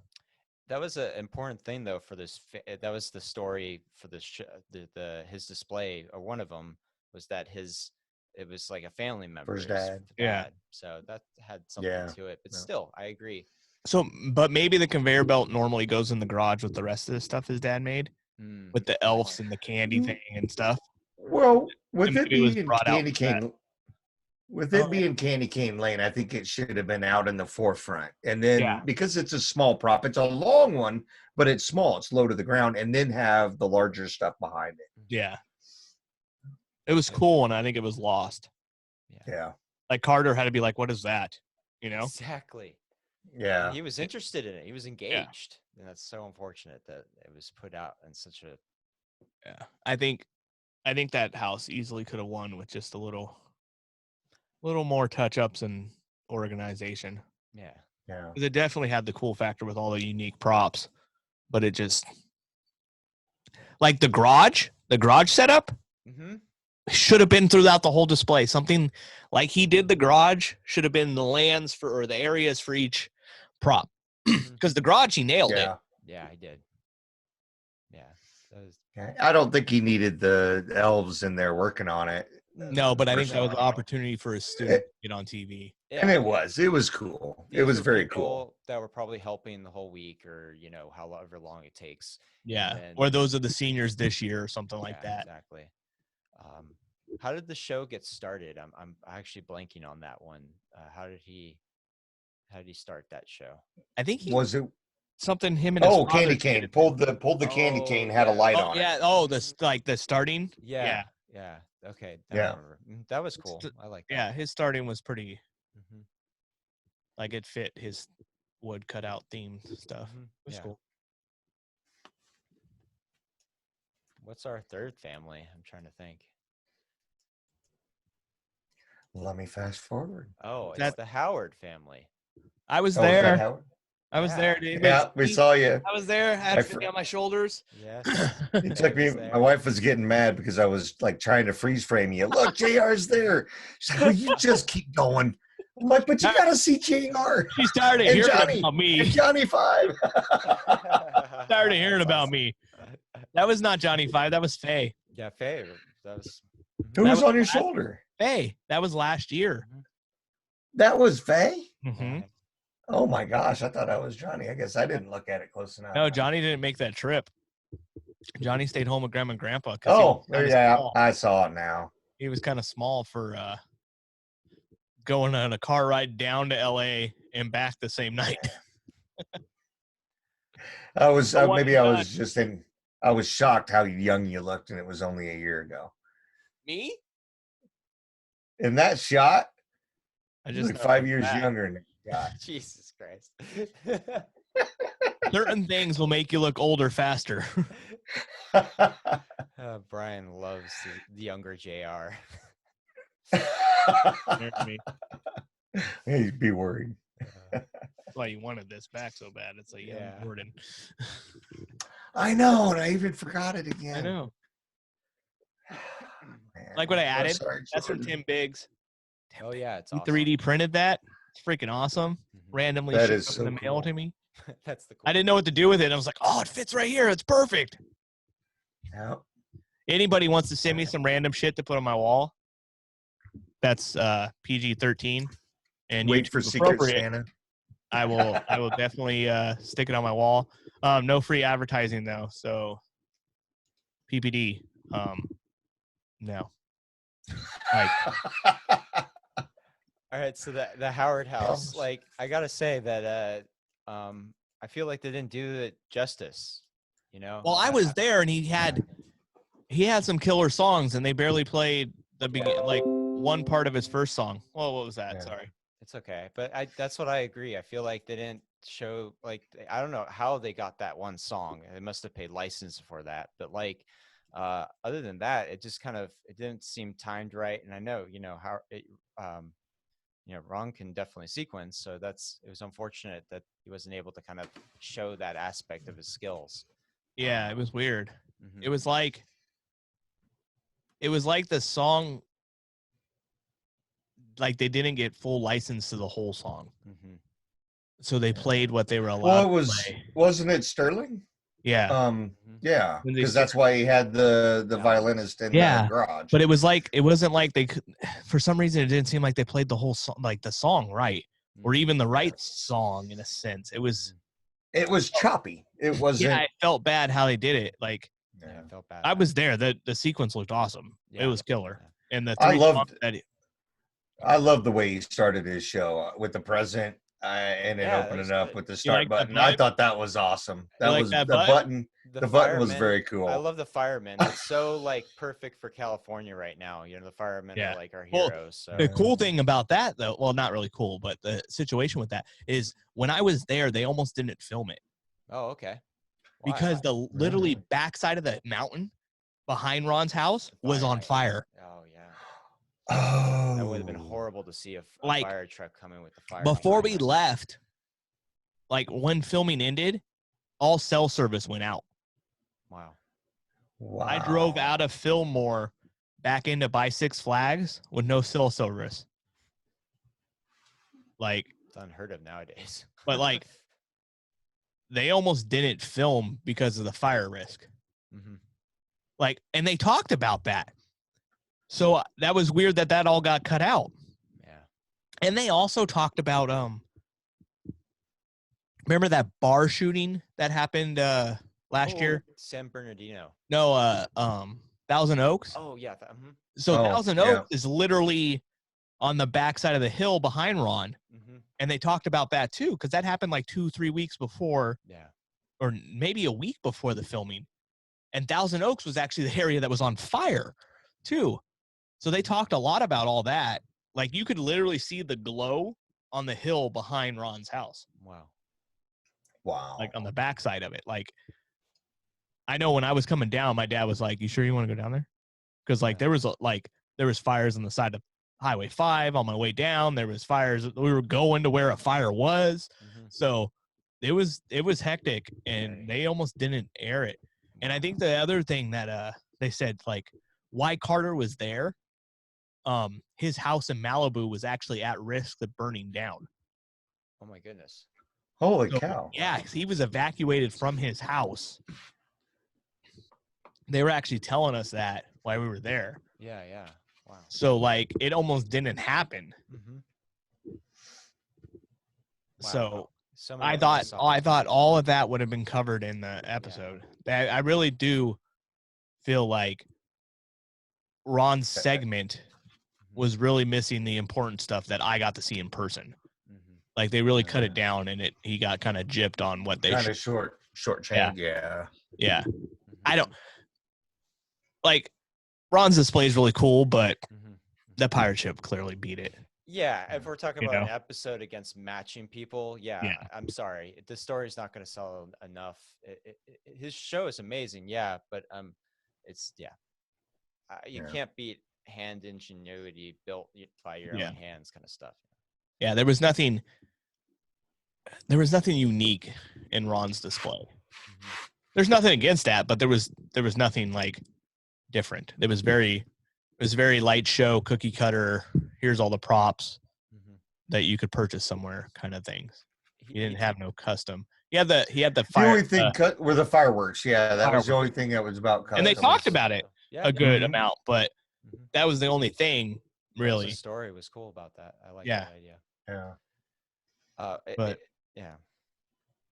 That was an important thing though for this. That was the story for this his display, or one of them was that it was like a family member.
His dad.
Yeah.
So that had something to it. But still, I agree.
So, but maybe the conveyor belt normally goes in the garage with the rest of the stuff his dad made, with the elves and the candy thing and stuff.
Well, with it being Candy Cane, being Candy Cane Lane, I think it should have been out in the forefront. And then because it's a small prop, it's a long one, but it's small. It's low to the ground, and then have the larger stuff behind it.
Yeah. It was cool, and I think it was lost.
Yeah.
Like Carter had to be like, what is that?
Exactly.
Yeah.
He was interested in it. He was engaged. And that's so unfortunate that it was put out in such a.
Yeah. I think that house easily could have won with just a little more touch-ups and organization.
Yeah.
Yeah.
It definitely had the cool factor with all the unique props, but it just, like the garage setup should have been throughout the whole display. Something like he did the garage should have been the lands or the areas for each prop. Because the garage, he nailed it.
Yeah, I did. Yeah. That was,
I don't think he needed the elves in there working on it.
No, but I think that was an
Personally.
opportunity for his student to get on TV.
yeah,
And it was cool. It
these
was
were
very
people
cool.
That were probably helping the whole week, or however long it takes.
Yeah.
And
Or those are the seniors this year or something like
Yeah,
that.
Exactly. How did the show get started? I'm actually blanking on that one. How did he start that show?
I think he
Was it?
something him and his
Oh,
father
candy
did
cane.
it.
Pulled the candy
Oh,
cane. Had a
yeah.
light
Oh
on
yeah.
it.
Oh, the starting.
Yeah. Okay. I
Yeah.
remember. That was cool. I like that.
Yeah, his starting was pretty
Mhm,
like it fit his wood cutout themed stuff.
mhm,
It was
yeah.
cool.
What's our third family? I'm trying to think.
Let me fast forward.
Oh, it's
That-
the Howard family.
I was
Oh, was that
there.
Howard?
I was
Yeah.
there, dude.
Yeah, we saw you.
I was there. I had
My
Finny on my shoulders.
Yes.
It took me.
was there.
My wife was getting mad because I was like trying to freeze frame you. Look, JR's there. She's like, well, you just keep going. I'm like, but you got to see JR
She's tired of
And
hearing
Johnny.
about
and
me.
Johnny Five.
Tired of hearing
That's
about
awesome.
me. That was not Johnny Five. That was Faye.
Yeah, Faye. That was.
Who
That
was
was
on your
last-
shoulder?
Faye. That was last year.
That was Faye.
hmm
Oh my gosh, I thought that was Johnny. I guess I didn't look at it close enough.
No, Johnny didn't make that trip. Johnny stayed home with Grandma and Grandpa. 'cause he
Oh,
was kinda
yeah,
small.
I saw it now.
He was kind of small for going on a car ride down to LA and back the same night.
I was
The one
maybe
and
I
done.
was just in. I was shocked how young you looked, and it was only a year ago.
Me?
In that shot,
I
you
just
look
know
5
I'm
years
fat.
younger than that guy.
Jesus Christ.
Certain things will make you look older faster.
Brian loves the younger JR.
He'd be worried.
That's why you wanted this back so bad. It's like, yeah,
Yeah.
Jordan.
I know, and I even forgot it again.
I know.
Man,
Like what I
I'm
added?
sorry,
That's from
Jordan.
Tim Biggs.
Oh yeah, it's
He
awesome.
3D printed that. It's freaking awesome.
Mhm.
Randomly
That
shipped
is
up
so
in the mail
cool.
to me.
That's the cool.
I didn't know what to do with it. I was like, oh, it fits right here. It's perfect.
Yeah.
Anybody wants to send me some random shit to put on my wall? That's PG-13. And
Wait
YouTube
for Secret
appropriate.
Santa.
I will definitely stick it on my wall. No free advertising though. So PPD. No. Like
All right, so the Howard House,
Promise.
like I gotta say that I feel like they didn't do it justice.
well, I was there and he had some killer songs and they barely played like one part of his first song. Well, what was that?
Yeah.
Sorry.
It's okay, but that's what I agree. I feel like they didn't show I don't know how they got that one song. They must have paid license for that, but like other than that, it just it didn't seem timed right. And I know how it Ron can definitely sequence, so it was unfortunate that he wasn't able to kind of show that aspect of his skills.
Yeah, it was weird.
Mhm.
It was like the song, like they didn't get full license to the whole song.
Mhm.
So they played what they were allowed
Well, it
to
was
play.
wasn't it Sterling?
Yeah.
Mhm.
Yeah,
When they
because that's why he had the
Yeah.
violinist in
Yeah,
the garage.
But it wasn't like they could, for some reason, it didn't seem like they played the whole song, like the song right, or even the right song in a sense. It was,
It was choppy. It wasn't.
yeah, it felt bad how they did it. Like
Yeah, I felt bad.
I was there. The sequence looked awesome.
Yeah.
It was killer. And the
I
three
loved-
songs that
I love the way he started his show with the present and then
Yeah, that
opening
was
it up
good.
with the
like
start
the
button. I
vibe?
thought that was awesome. That
like
was
that
the
vibe?
button. The button was
firemen-
very cool.
I love the firemen. It's so like perfect for California right now. The firemen
Yeah.
are like our
Well,
heroes. So
The cool thing about that, though, well, not really cool, but the situation with that is when I was there, they almost didn't film it
oh, okay. Why?
because the literally backside of the mountain behind Ron's house was on fire.
Oh yeah,
Oh,
that would have been horrible to see a
Like,
fire truck coming with the fire.
Before
behind
we
it.
left, like when filming ended, all cell service went out.
Wow.
Wow.
I drove out of Fillmore back in to buy Six Flags with no cell service. Like,
It's unheard of nowadays.
but like, they almost didn't film because of the fire risk.
Mm-hmm.
Like, and they talked about that. So that was weird that all got cut out.
Yeah.
And they also talked about remember that bar shooting that happened last year?
San Bernardino.
No, Thousand Oaks.
Oh yeah.
So
Oh,
Thousand
yeah.
Oaks is literally on the backside of the hill behind Ron.
Mm-hmm.
And they talked about that too, because that happened like 2-3 weeks before,
Yeah.
or maybe a week before the filming. And Thousand Oaks was actually the area that was on fire too. So they talked a lot about all that. Like, you could literally see the glow on the hill behind Ron's house.
Wow.
Like on the backside of it. Like, I know when I was coming down, my dad was like, "You sure you want to go down there?" Because like there was fires on the side of Highway 5 on my way down. There was fires. We were going to where a fire was.
Mm-hmm.
So it was hectic, and they almost didn't air it. And I think the other thing that they said, like, why Carter was there, his house in Malibu was actually at risk of burning down.
Oh my goodness.
Holy
So,
cow.
yeah, he was evacuated from his house. They were actually telling us that while we were there.
Yeah. Yeah. Wow.
So like it almost didn't happen.
Mm-hmm.
So
Some
I
of them
thought all of that would have been covered in the episode. That I really do feel like Ron's segment was really missing the important stuff that I got to see in person.
Mm-hmm.
Like they really cut it down, and he got kind of gypped on what they
Kind of short change.
Yeah.
Mm-hmm.
I don't like Ron's display is really cool, but
Mm-hmm.
the pirate ship clearly beat it.
Yeah, if we're talking
You
about
know?
an episode against matching people, yeah. I'm sorry, the story's not going to sell enough. His show is amazing, yeah, but it's you can't beat hand ingenuity built by your own hands kind of stuff.
Yeah, there was nothing unique in Ron's display.
Mm-hmm.
There's nothing against that, but there was nothing like different. It was very light show, cookie cutter. Here's all the props
Mm-hmm.
that you could purchase somewhere, kind of things. He didn't have no custom. He had the
The
fire.
only thing cut were the fireworks. Yeah, that was the only thing that was about custom.
And they talked about it a good
Mhm.
amount, but
Mhm.
that was the only thing really.
The story was cool about that. I like
Yeah.
that idea.
Yeah.
But-
yeah,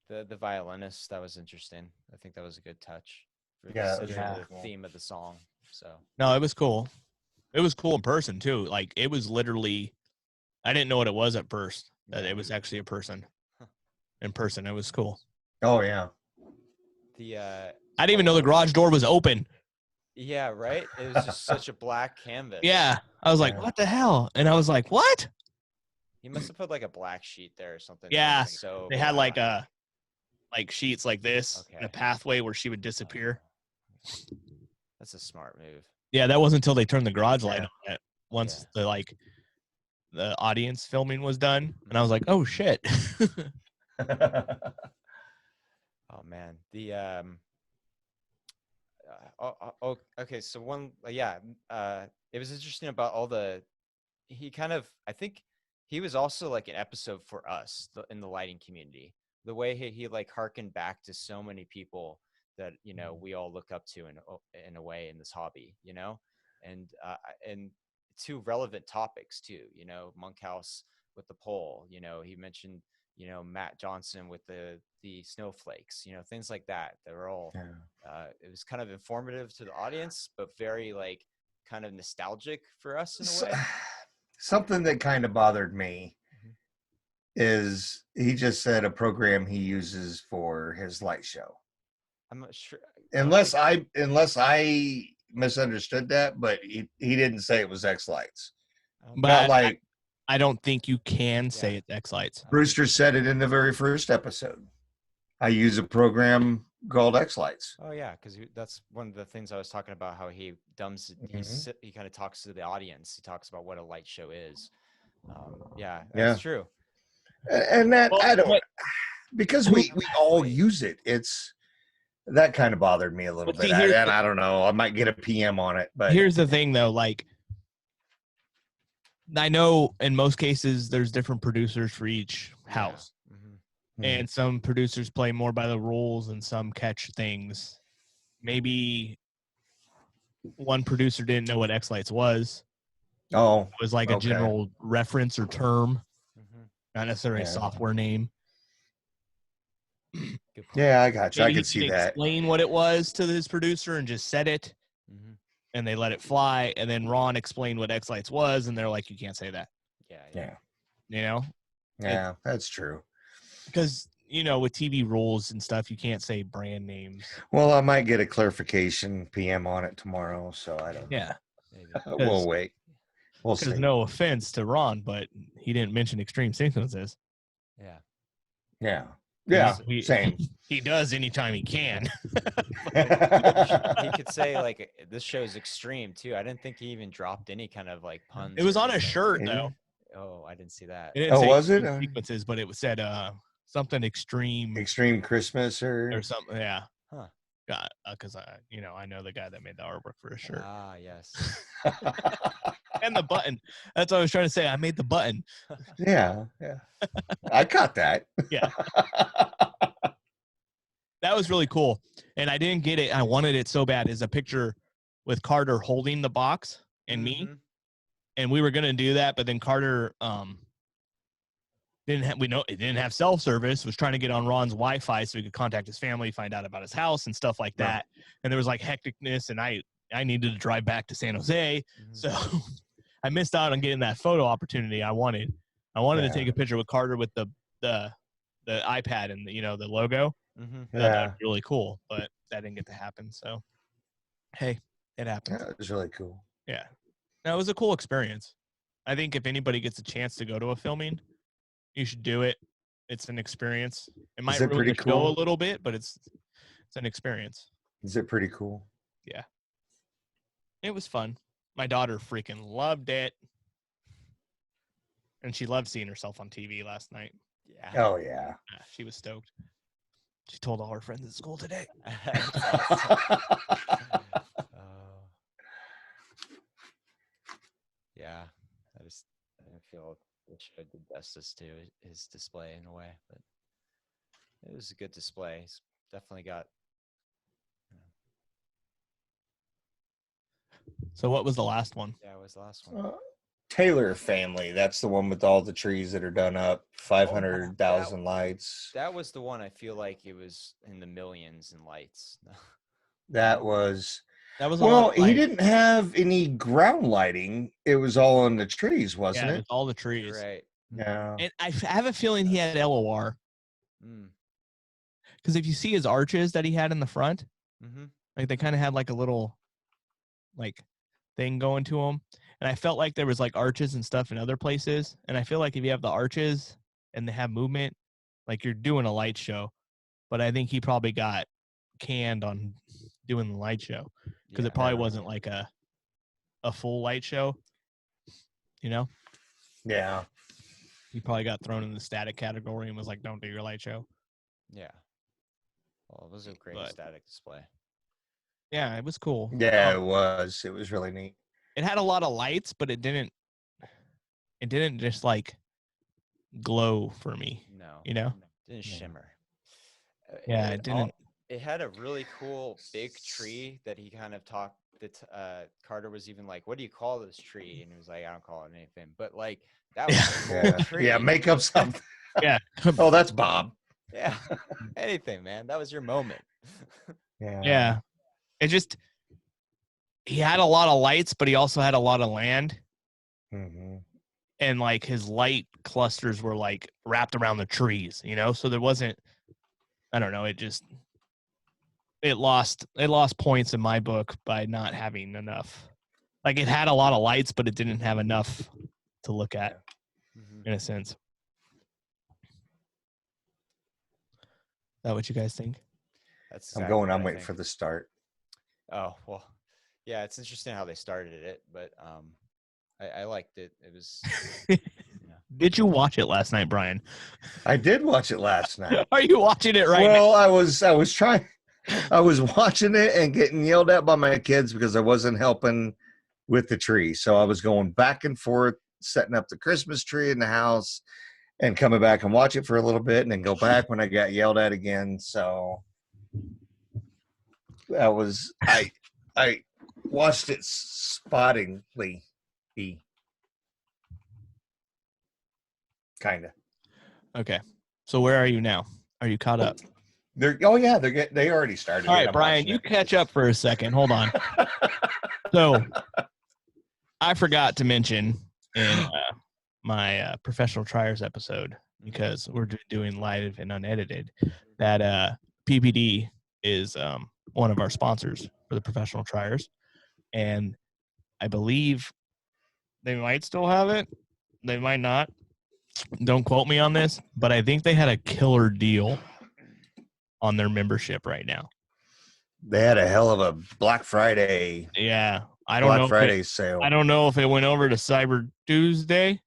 the violinist, that was interesting. I think that was a good touch for
Yeah, that was
considering
really
the
cool.
theme of the song. So
No, it was cool. It was cool in person too. Like it was literally, I didn't know what it was at first. That it was actually a person. In person, it was cool.
Oh yeah.
the
I didn't even know the garage door was open.
yeah, right. It was just such a black canvas.
Yeah, I was like,
Yeah.
"What the hell?" And I was like, "What?"
He must have put like a black sheet there or something.
Yeah,
So
They had
black.
like sheets like this,
Okay.
a pathway where she would disappear.
That's a smart move.
Yeah, that wasn't until they turned the garage light
Yeah.
on. Once the audience filming was done, and I was like, "Oh shit!"
Oh man, the okay. So it was interesting about all the. He kind of, I think, he was also like an episode for us in the lighting community. The way he like harkened back to so many people that we all look up to in a way in this hobby, and two relevant topics too. Monkhouse with the pole. He mentioned Matt Johnson with the snowflakes, things like that. They were all it was kind of informative to the audience, but very like kind of nostalgic for us in a way.
Something that kind of bothered me is he just said a program he uses for his light show.
I'm not sure.
Unless I misunderstood that, but he didn't say it was X Lights.
But
Not like
I don't think you can say it's X Lights.
Brewster said it in the very first episode. I use a program called X Lights.
Oh yeah, because that's one of the things I was talking about. How he he kind of talks to the audience. He talks about what a light show is. Yeah, that's true.
And that
Well,
I don't
but-
because we all use it. that kind of bothered me a little
But
bit.
see, here's
And
the-
I don't know. I might get a PM on it, but
Here's the thing, though. Like, I know in most cases there's different producers for each house, and some producers play more by the rules, and some catch things. Maybe one producer didn't know what X-Lights was.
oh,
It was like a
okay.
general reference or term, not necessarily a
Yeah.
software name.
Yeah, I got you. I
Maybe he
could see
didn't
that.
explain what it was to his producer and just said it, and they let it fly. And then Ron explained what X-Lights was, and they're like, "You can't say that."
Yeah,
You know,
yeah, that's true.
because with TV rules and stuff, you can't say brand names.
Well, I might get a clarification PM on it tomorrow, so I don't.
Yeah,
We'll wait. We'll see.
because no offense to Ron, but he didn't mention extreme sequences.
Yeah, yeah, same.
He does anytime he can.
He could say like this show's extreme too. I didn't think he even dropped any kind of like puns.
It was
or
on a
anything.
shirt though.
Oh, I didn't see that.
It didn't
Oh,
say
was it?
extreme sequences, but it said something extreme
Extreme Christmas
or something. Yeah.
Huh.
Because I know the guy that made the artwork for his shirt
Ah, yes.
and the button. That's what I was trying to say. I made the button.
Yeah, yeah. I caught that.
Yeah. That was really cool, and I didn't get it. I wanted it so bad. Is a picture with Carter holding the box and me, and we were gonna do that, but then Carter didn't have cell service. Was trying to get on Ron's Wi-Fi so he could contact his family, find out about his house and stuff like that. And there was like hecticness, and I needed to drive back to San Jose, so I missed out on getting that photo opportunity I wanted. I wanted to take a picture with Carter with the iPad and the logo. That'd be really cool, but that didn't get to happen. So, hey, it happened.
Yeah, it was really cool.
Yeah, no, it was a cool experience. I think if anybody gets a chance to go to a filming, you should do it. It's an experience. It might ruin the show a little bit, but it's an experience.
Is it pretty cool?
Yeah, it was fun. My daughter freaking loved it, and she loved seeing herself on TV last night.
Yeah.
Oh yeah.
She was stoked. She told all her friends at school today.
Yeah, I didn't feel it showed the justice to his display in a way, but it was a good display. He's definitely got.
So what was the last one?
Yeah, it was the last one.
Taylor family. That's the one with all the trees that are done up. 500,000 lights.
That was the one. I feel like it was in the millions in lights.
That was.
Well,
he didn't have any ground lighting. It was all on the trees, wasn't it?
All the trees.
Right.
Yeah.
And I have a feeling he had LOR. Because if you see his arches that he had in the front, like they kind of had like a little like thing going to them. And I felt like there was like arches and stuff in other places. And I feel like if you have the arches and they have movement, like you're doing a light show. But I think he probably got canned on doing the light show because it probably wasn't like a full light show,
Yeah.
He probably got thrown in the static category and was like, don't do your light show.
Yeah. Well, it was a great static display.
Yeah, it was cool.
Yeah, it was. It was really neat.
It had a lot of lights, but it didn't just like glow for me.
No.
It
didn't shimmer.
Yeah, it didn't.
It had a really cool big tree that he kind of talked. That Carter was even like, "What do you call this tree?" And he was like, "I don't call it anything." But like that was a cool tree.
Yeah, make up something.
Yeah.
Oh, that's Bob.
Yeah, anything, man. That was your moment.
Yeah. It just he had a lot of lights, but he also had a lot of land. And like his light clusters were like wrapped around the trees, so there wasn't, I don't know, it lost points in my book by not having enough. Like it had a lot of lights, but it didn't have enough to look at in a sense. Is that what you guys think?
That's
I'm waiting for the start.
Oh, well, yeah, it's interesting how they started it, but I liked it. It was.
Did you watch it last night, Brian?
I did watch it last night.
Are you watching it right
now?
Well,
I was trying. I was watching it and getting yelled at by my kids because I wasn't helping with the tree. So I was going back and forth, setting up the Christmas tree in the house and coming back and watch it for a little bit and then go back when I got yelled at again. So that was, I watched it spottingly. Kind of.
Okay. So where are you now? Are you caught up?
They already started.
All
it.
right,
I'm
Brian,
watching
you
it.
catch up for a second. Hold on. So I forgot to mention in my professional triers episode, because we're doing live and unedited, that PPD is one of our sponsors for the professional triers. And I believe they might still have it. They might not. Don't quote me on this, but I think they had a killer deal on their membership right now.
They had a hell of a Black Friday.
Yeah. I don't know.
Friday sale.
I don't know if it went over to Cyber Tuesday,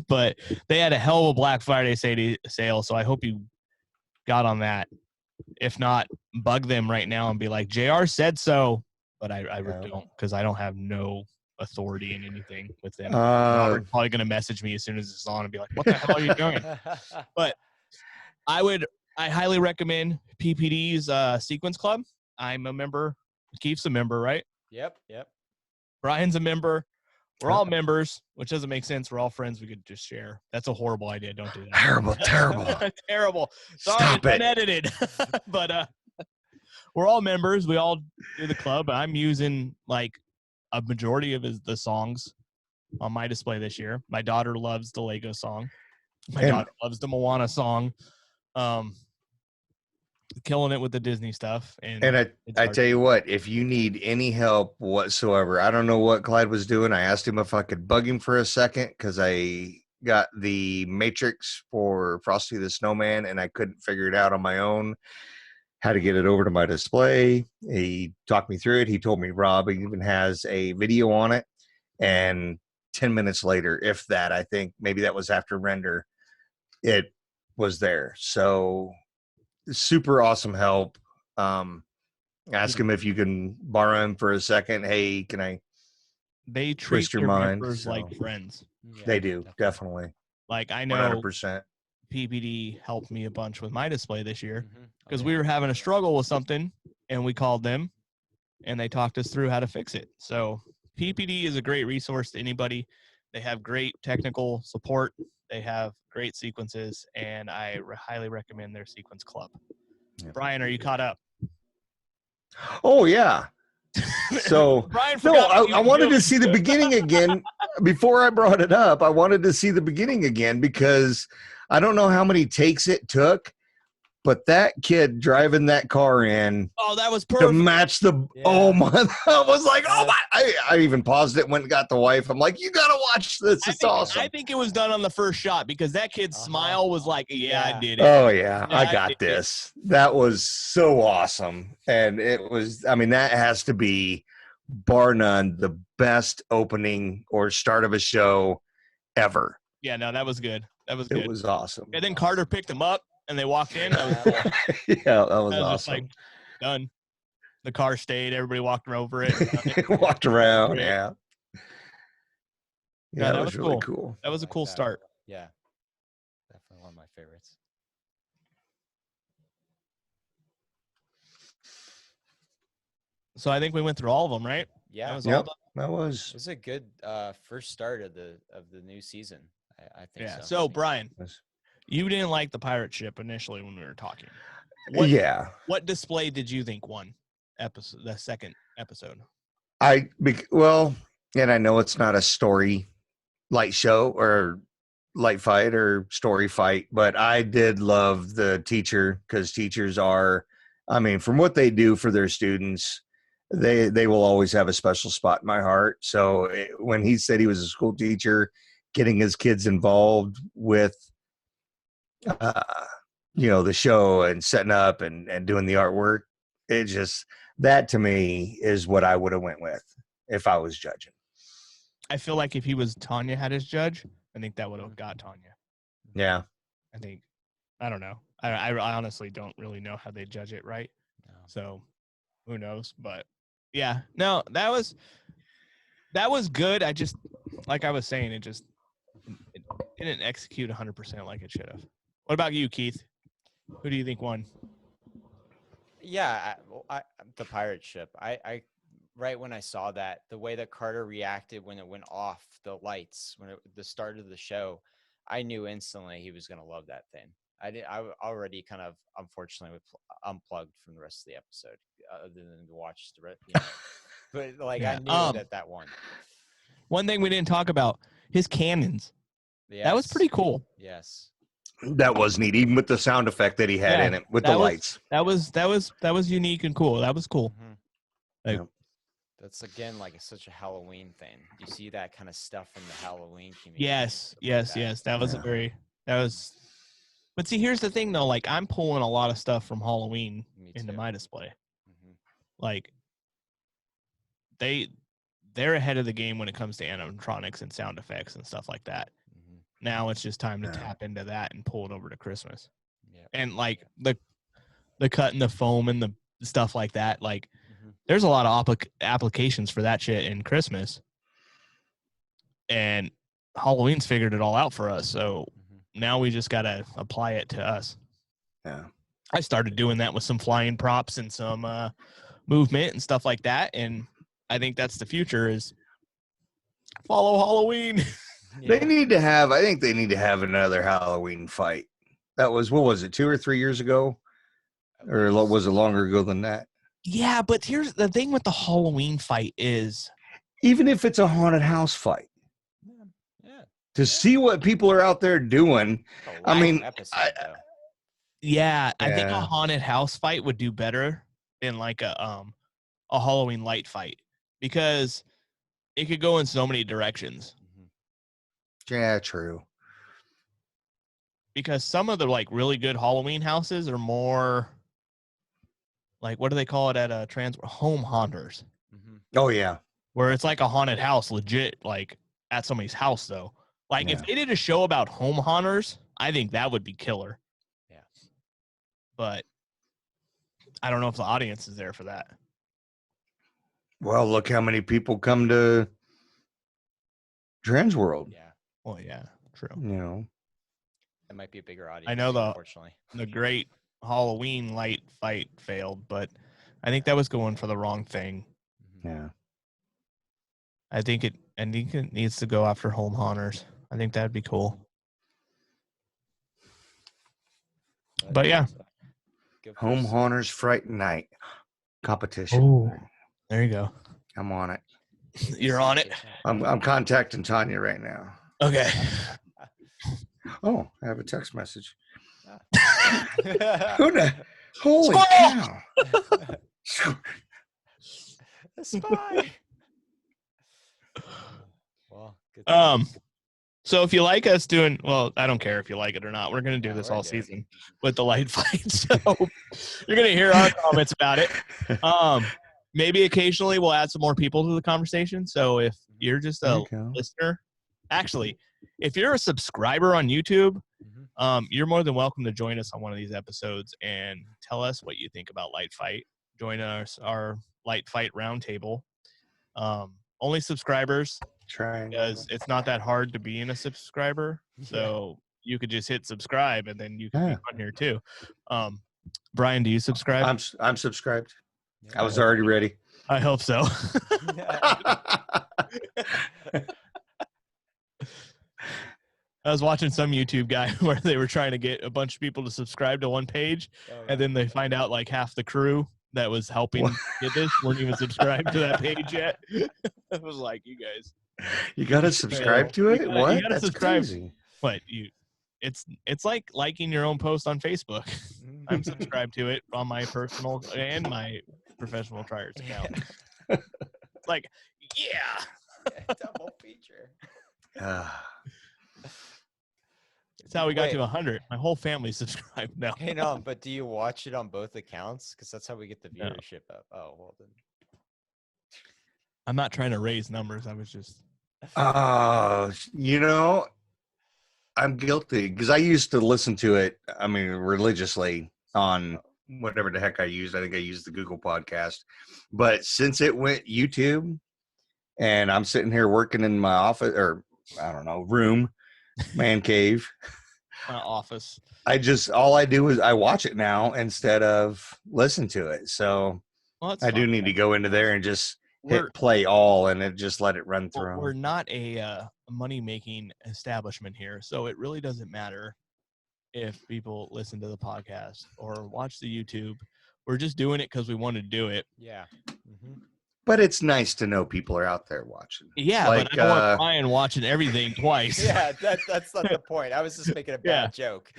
but they had a hell of a Black Friday sale. So I hope you got on that. If not, bug them right now and be like, JR said so. But I really don't, because I don't have no authority in anything with them. Robert's probably going to message me as soon as it's on and be like, what the hell are you doing? But I highly recommend PPD's Sequence Club. I'm a member. Keith's a member, right?
Yep.
Brian's a member. We're all members, which doesn't make sense. We're all friends. We could just share. That's a horrible idea. Don't do that.
Terrible.
Terrible. Sorry,
Stop it.
unedited. But we're all members. We all do the club. I'm using like a majority of the songs on my display this year. My daughter loves the Lego song. My daughter loves the Moana song. Killing it with the Disney stuff. And
I tell you what, if you need any help whatsoever, I don't know what Clyde was doing. I asked him if I could bug him for a second because I got the Matrix for Frosty the Snowman and I couldn't figure it out on my own how to get it over to my display. He talked me through it. He told me Rob even has a video on it. And 10 minutes later, if that, I think maybe that was after render, it was there. So super awesome help. Ask him if you can borrow him for a second. Hey, can I?
They treat their members like friends.
Yeah, they do, definitely.
Like I know
100%.
PPD helped me a bunch with my display this year because we were having a struggle with something and we called them and they talked us through how to fix it. So PPD is a great resource to anybody. They have great technical support. They have great sequences, and I highly recommend their Sequence Club. Yeah. Brian, are you caught up?
Oh, yeah. So,
Brian,
no, I wanted to see the beginning again. Before I brought it up, I wanted to see the beginning again because I don't know how many takes it took, but that kid driving that car in.
Oh, that was perfect.
To match the, oh my, I was like, oh my, I even paused it, went and got the wife. I'm like, you got to watch this. It's awesome.
I think it was done on the first shot because that kid's smile was like, I did it.
Oh yeah, I got this. That was so awesome. And it was, I mean, that has to be bar none the best opening or start of a show ever.
Yeah, no, that was good. That was good.
It was awesome.
And then Carter picked them up and they walked in. That was cool.
Yeah, that was awesome.
Like, done. The car stayed. Everybody walked over it.
Walked around. Yeah.
Yeah,
that was really cool.
That was a cool start.
Yeah. Definitely one of my favorites.
So I think we went through all of them, right?
Yeah.
That was all done. That was.
It was a good first start of the new season. I think so.
So Brian, you didn't like the pirate ship initially when we were talking. What display did you think won the second episode?
And I know it's not a story light show or light fight or story fight, but I did love the teacher because teachers are, I mean, from what they do for their students, they will always have a special spot in my heart. So when he said he was a school teacher, getting his kids involved with, the show and setting up and doing the artwork, it just, that to me is what I would have went with if I was judging.
I feel like if he was Tanya had his judge, I think that would have got Tanya.
Yeah.
I don't know. I honestly don't really know how they judge it, right? So who knows? But yeah, no, that was good. I just, like I was saying, it didn't execute 100% like it should have. What about you, Keith? Who do you think won?
Yeah, the pirate ship. I right when I saw that, the way that Carter reacted when it went off the lights, the start of the show, I knew instantly he was going to love that thing. I already kind of, unfortunately, unplugged from the rest of the episode, other than to watch the rest. But like,
Yeah.
I knew that one.
One thing we didn't talk about, his cannons.
Yes.
That was pretty cool.
Yes.
That was neat, even with the sound effect that he had in it with the lights.
That was unique and cool. That was cool.
Mm-hmm. That's again like such a Halloween thing. You see that kind of stuff in the Halloween community.
Yes. That was. But see, here's the thing though. Like, I'm pulling a lot of stuff from Halloween into my display.
Mm-hmm.
Like, they're ahead of the game when it comes to animatronics and sound effects and stuff like that.
Mm-hmm.
Now it's just time to tap into that and pull it over to Christmas.
Yeah.
And like the cut and the foam and the stuff like that. Like, there's a lot of applications for that shit in Christmas. And Halloween's figured it all out for us. So now we just got to apply it to us.
Yeah.
I started doing that with some flying props and some movement and stuff like that. And I think that's the future, is follow Halloween.
Yeah. I think they need to have another Halloween fight. That was, what was it, 2 or 3 years ago? Or was it longer ago than that?
Yeah, but here's the thing with the Halloween fight is,
even if it's a haunted house fight, to see what people are out there doing. I mean,
I
think a haunted house fight would do better than like a Halloween light fight, because it could go in so many directions.
Yeah, true.
Because some of the like really good Halloween houses are more like, what do they call it at home haunters?
Oh yeah,
where it's like a haunted house, legit, like at somebody's house though. Like, if they did a show about home haunters, I think that would be killer.
Yeah.
But I don't know if the audience is there for that.
Well, look how many people come to Transworld.
Yeah.
Well, yeah, true.
You know,
it might be a bigger audience.
I know
unfortunately,
the great Halloween light fight failed, but I think that was going for the wrong thing.
Yeah.
I think it needs to go after home haunters. I think that'd be cool. But yeah.
Home Haunters Fright Night competition.
Oh, there you go.
I'm on it.
You're on it.
I'm contacting Tanya right now.
Okay.
Oh, I have a text message. Holy cow.
A spy. Well, good.
So if you like us doing, well, I don't care if you like it or not. We're going to do this all season with the light fight. So you're going to hear our comments about it. Maybe occasionally we'll add some more people to the conversation. So if you're just a listener, actually, if you're a subscriber on YouTube, you're more than welcome to join us on one of these episodes and tell us what you think about Light Fight. Join us, our Light Fight roundtable. Only subscribers. Because it's not that hard to be a subscriber. So you could just hit subscribe and then you can be on here too. Brian, do you subscribe?
I'm subscribed. I was already ready.
I hope so. I was watching some YouTube guy where they were trying to get a bunch of people to subscribe to one page, and then they find out like half the crew that was helping get this weren't even subscribed to that page yet. I was like, you guys.
You gotta subscribe to it? What?
You gotta
That's
subscribe.
crazy.
But it's like liking your own post on Facebook. I'm subscribed to it on my personal and my professional Triers account. It's like,
double feature.
That's how we got to 100. My whole family subscribed now.
Hey, no, but do you watch it on both accounts? Because that's how we get the viewership up. Oh, well then.
I'm not trying to raise numbers. I was just.
You know, I'm guilty because I used to listen to it. I mean, religiously on whatever the heck I used. I think I used the Google Podcast. But since it went YouTube, and I'm sitting here working in my office, or I don't know, room, man cave.
Office.
All I do is I watch it now instead of listen to it. So I do need to go into there and just hit play all and just let it run through.
We're not a money-making establishment here, so it really doesn't matter if people listen to the podcast or watch the YouTube. We're just doing it because we want to do it.
Yeah. Mm-hmm.
But it's nice to know people are out there watching.
Yeah, like, but I don't want Brian watching everything twice.
Yeah, that's not the point. I was just making a bad joke.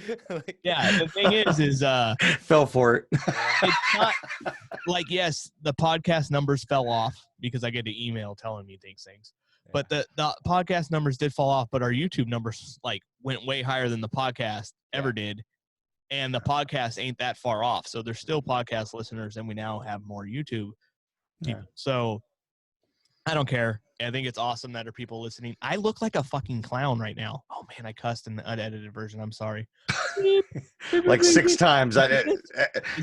Yeah, the thing is
fell for it.
It's not like, yes, the podcast numbers fell off because I get an email telling me things. Yeah. But the podcast numbers did fall off, but our YouTube numbers like went way higher than the podcast ever did. And the podcast ain't that far off. So there's still podcast listeners, and we now have more YouTube people. Yeah. So I don't care. I think it's awesome that there are people listening. I look like a fucking clown right now. Oh man, I cussed in the unedited version. I'm sorry.
Like 6 times.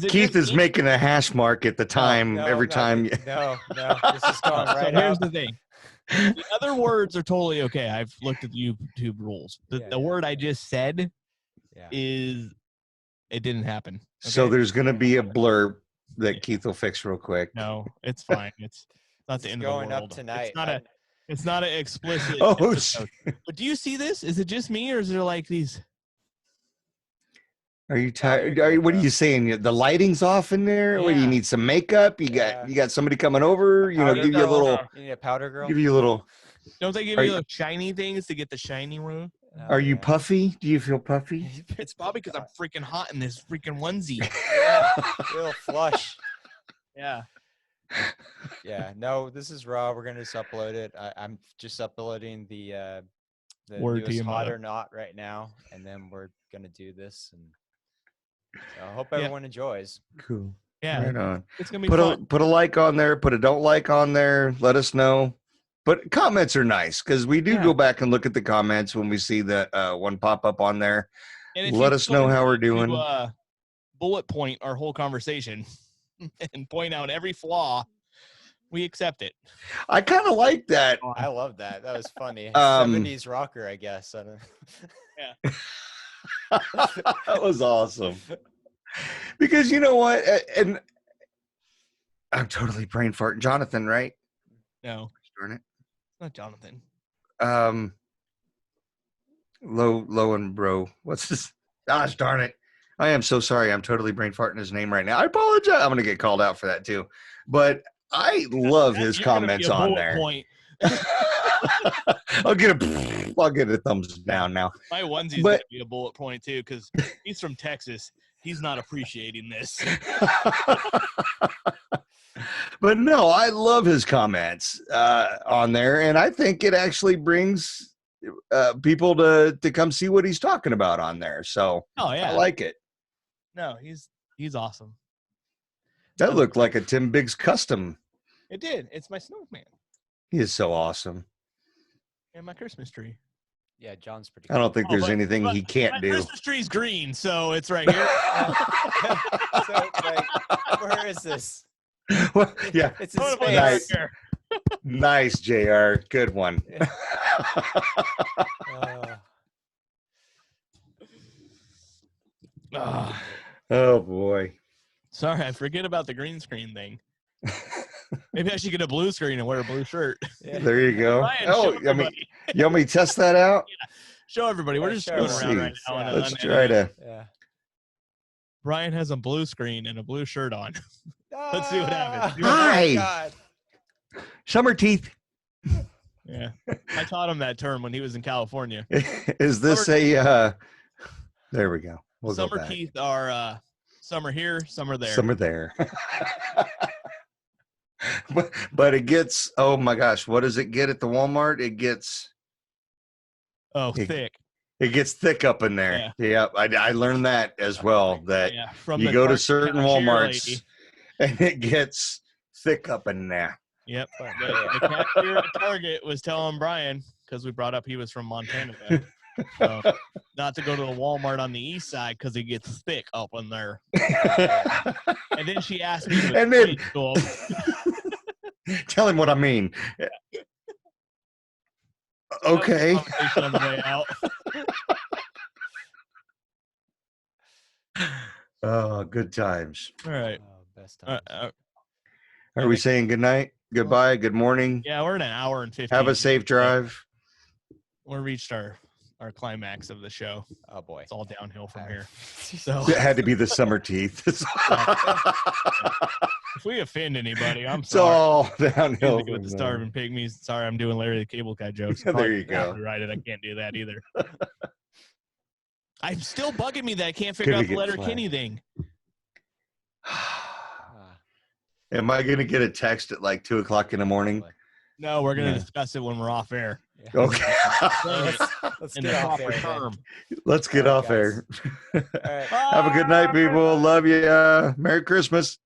Keith is making a hash mark at the time every time.
No, this is going right
so here's the thing. The other words are totally okay. I've looked at the YouTube rules. The word I just said is it didn't happen. Okay?
So there's going to be a blurb that Keith will fix real quick.
No, it's fine. It's not the end of the world.
Going up tonight.
It's not an explicit. But do you see this? Is it just me, or is there like these?
Are you tired? What are you saying? The lighting's off in there. What, do you need some makeup? You got somebody coming over. You know, give you a little.
You need a powder girl.
Give you a little.
Don't they give you those shiny things to get the shiny room?
Are you puffy? Do you feel puffy?
It's probably because I'm freaking hot in this freaking onesie.
A little flush.
Yeah.
Yeah. No, this is raw. We're gonna just upload it. I'm just uploading the
Word
newest Hot or Not right now, and then we're gonna do this. And so I hope everyone enjoys.
Cool.
Yeah.
Right on.
It's gonna be fun.
Put a like on there. Put a don't like on there. Let us know. But comments are nice because we do go back and look at the comments when we see the one pop up on there. Let us know how we're doing.
Bullet point our whole conversation and point out every flaw. We accept it.
I kind of like that.
I love that. That was funny. 70s rocker, I guess. I don't know.
Yeah.
That was awesome. Because you know what? And I'm totally brain farting. Jonathan, right?
No.
Darn it.
It's not Jonathan.
Low and bro. What's this? Gosh darn it. I am so sorry. I'm totally brain farting his name right now. I apologize. I'm going to get called out for that too. But I love his comments on there.
Point.
I'll get a thumbs down now.
My onesie's going to be a bullet point too because he's from Texas. He's not appreciating this.
But no, I love his comments on there, and I think it actually brings people to come see what he's talking about on there. So I like it.
No, he's awesome.
That looked like a Tim Biggs custom.
It did. It's my snowman.
He is so awesome.
And my Christmas tree.
Yeah, John's pretty
cool. I don't think there's anything he can't do.
My Christmas tree's green, so it's right here.
So, where is this?
Well, yeah.
It's in space.
Nice, JR. Good one. Oh, boy.
Sorry, I forget about the green screen thing. Maybe I should get a blue screen and wear a blue shirt.
Yeah. There you go.
Ryan,
you want me to test that out?
Yeah. Show everybody. We're just going around right now.
Let's try to.
Yeah.
Brian has a blue screen and a blue shirt on. Let's see what happens.
Hi. Summer teeth.
Yeah. I taught him that term when he was in California.
Is this there we go.
Summer teeth are some are here, some are there.
Some are there. but it gets, oh my gosh, what does it get at the Walmart? It gets
thick.
It gets thick up in there. Yeah, I learned that as well. That
from
you go to certain Walmarts and it gets thick up in there.
Yep. The cashier at Target was telling Brian, because we brought up he was from Montana. So, not to go to the Walmart on the east side because it gets thick up in there. And then she asked me to
And then-
explain to him.
Tell him what I mean. Okay.
That was the conversation on the way out.
Oh, good times.
All right.
Oh, best times.
Are we saying good night, goodbye, good morning?
Yeah, we're in an hour and 15.
Have a safe
minutes, so
drive.
We reached our climax of the show.
Oh boy.
It's all downhill from
All
here.
right.
So
It had to be the summer teeth. It's
if we offend anybody, I'm
it's
sorry.
all
I'm
downhill.
gonna go with the
from
starving pygmies. Sorry, I'm doing Larry the Cable Guy jokes.
There you go.
Right, I can't do that either. I'm still bugging me that I can't figure
Could
out
we
the
get
letter
flagged?
Kenny thing.
Am I going to get a text at like 2:00 in the morning?
No, we're gonna
Yeah.
discuss it when we're off air.
Yeah.
Okay.
Let's
In
get
the
off
proper
there.
term.
Let's get
All right,
off
guys.
air.
All right.
Have a good night, people. Love you. Merry Christmas.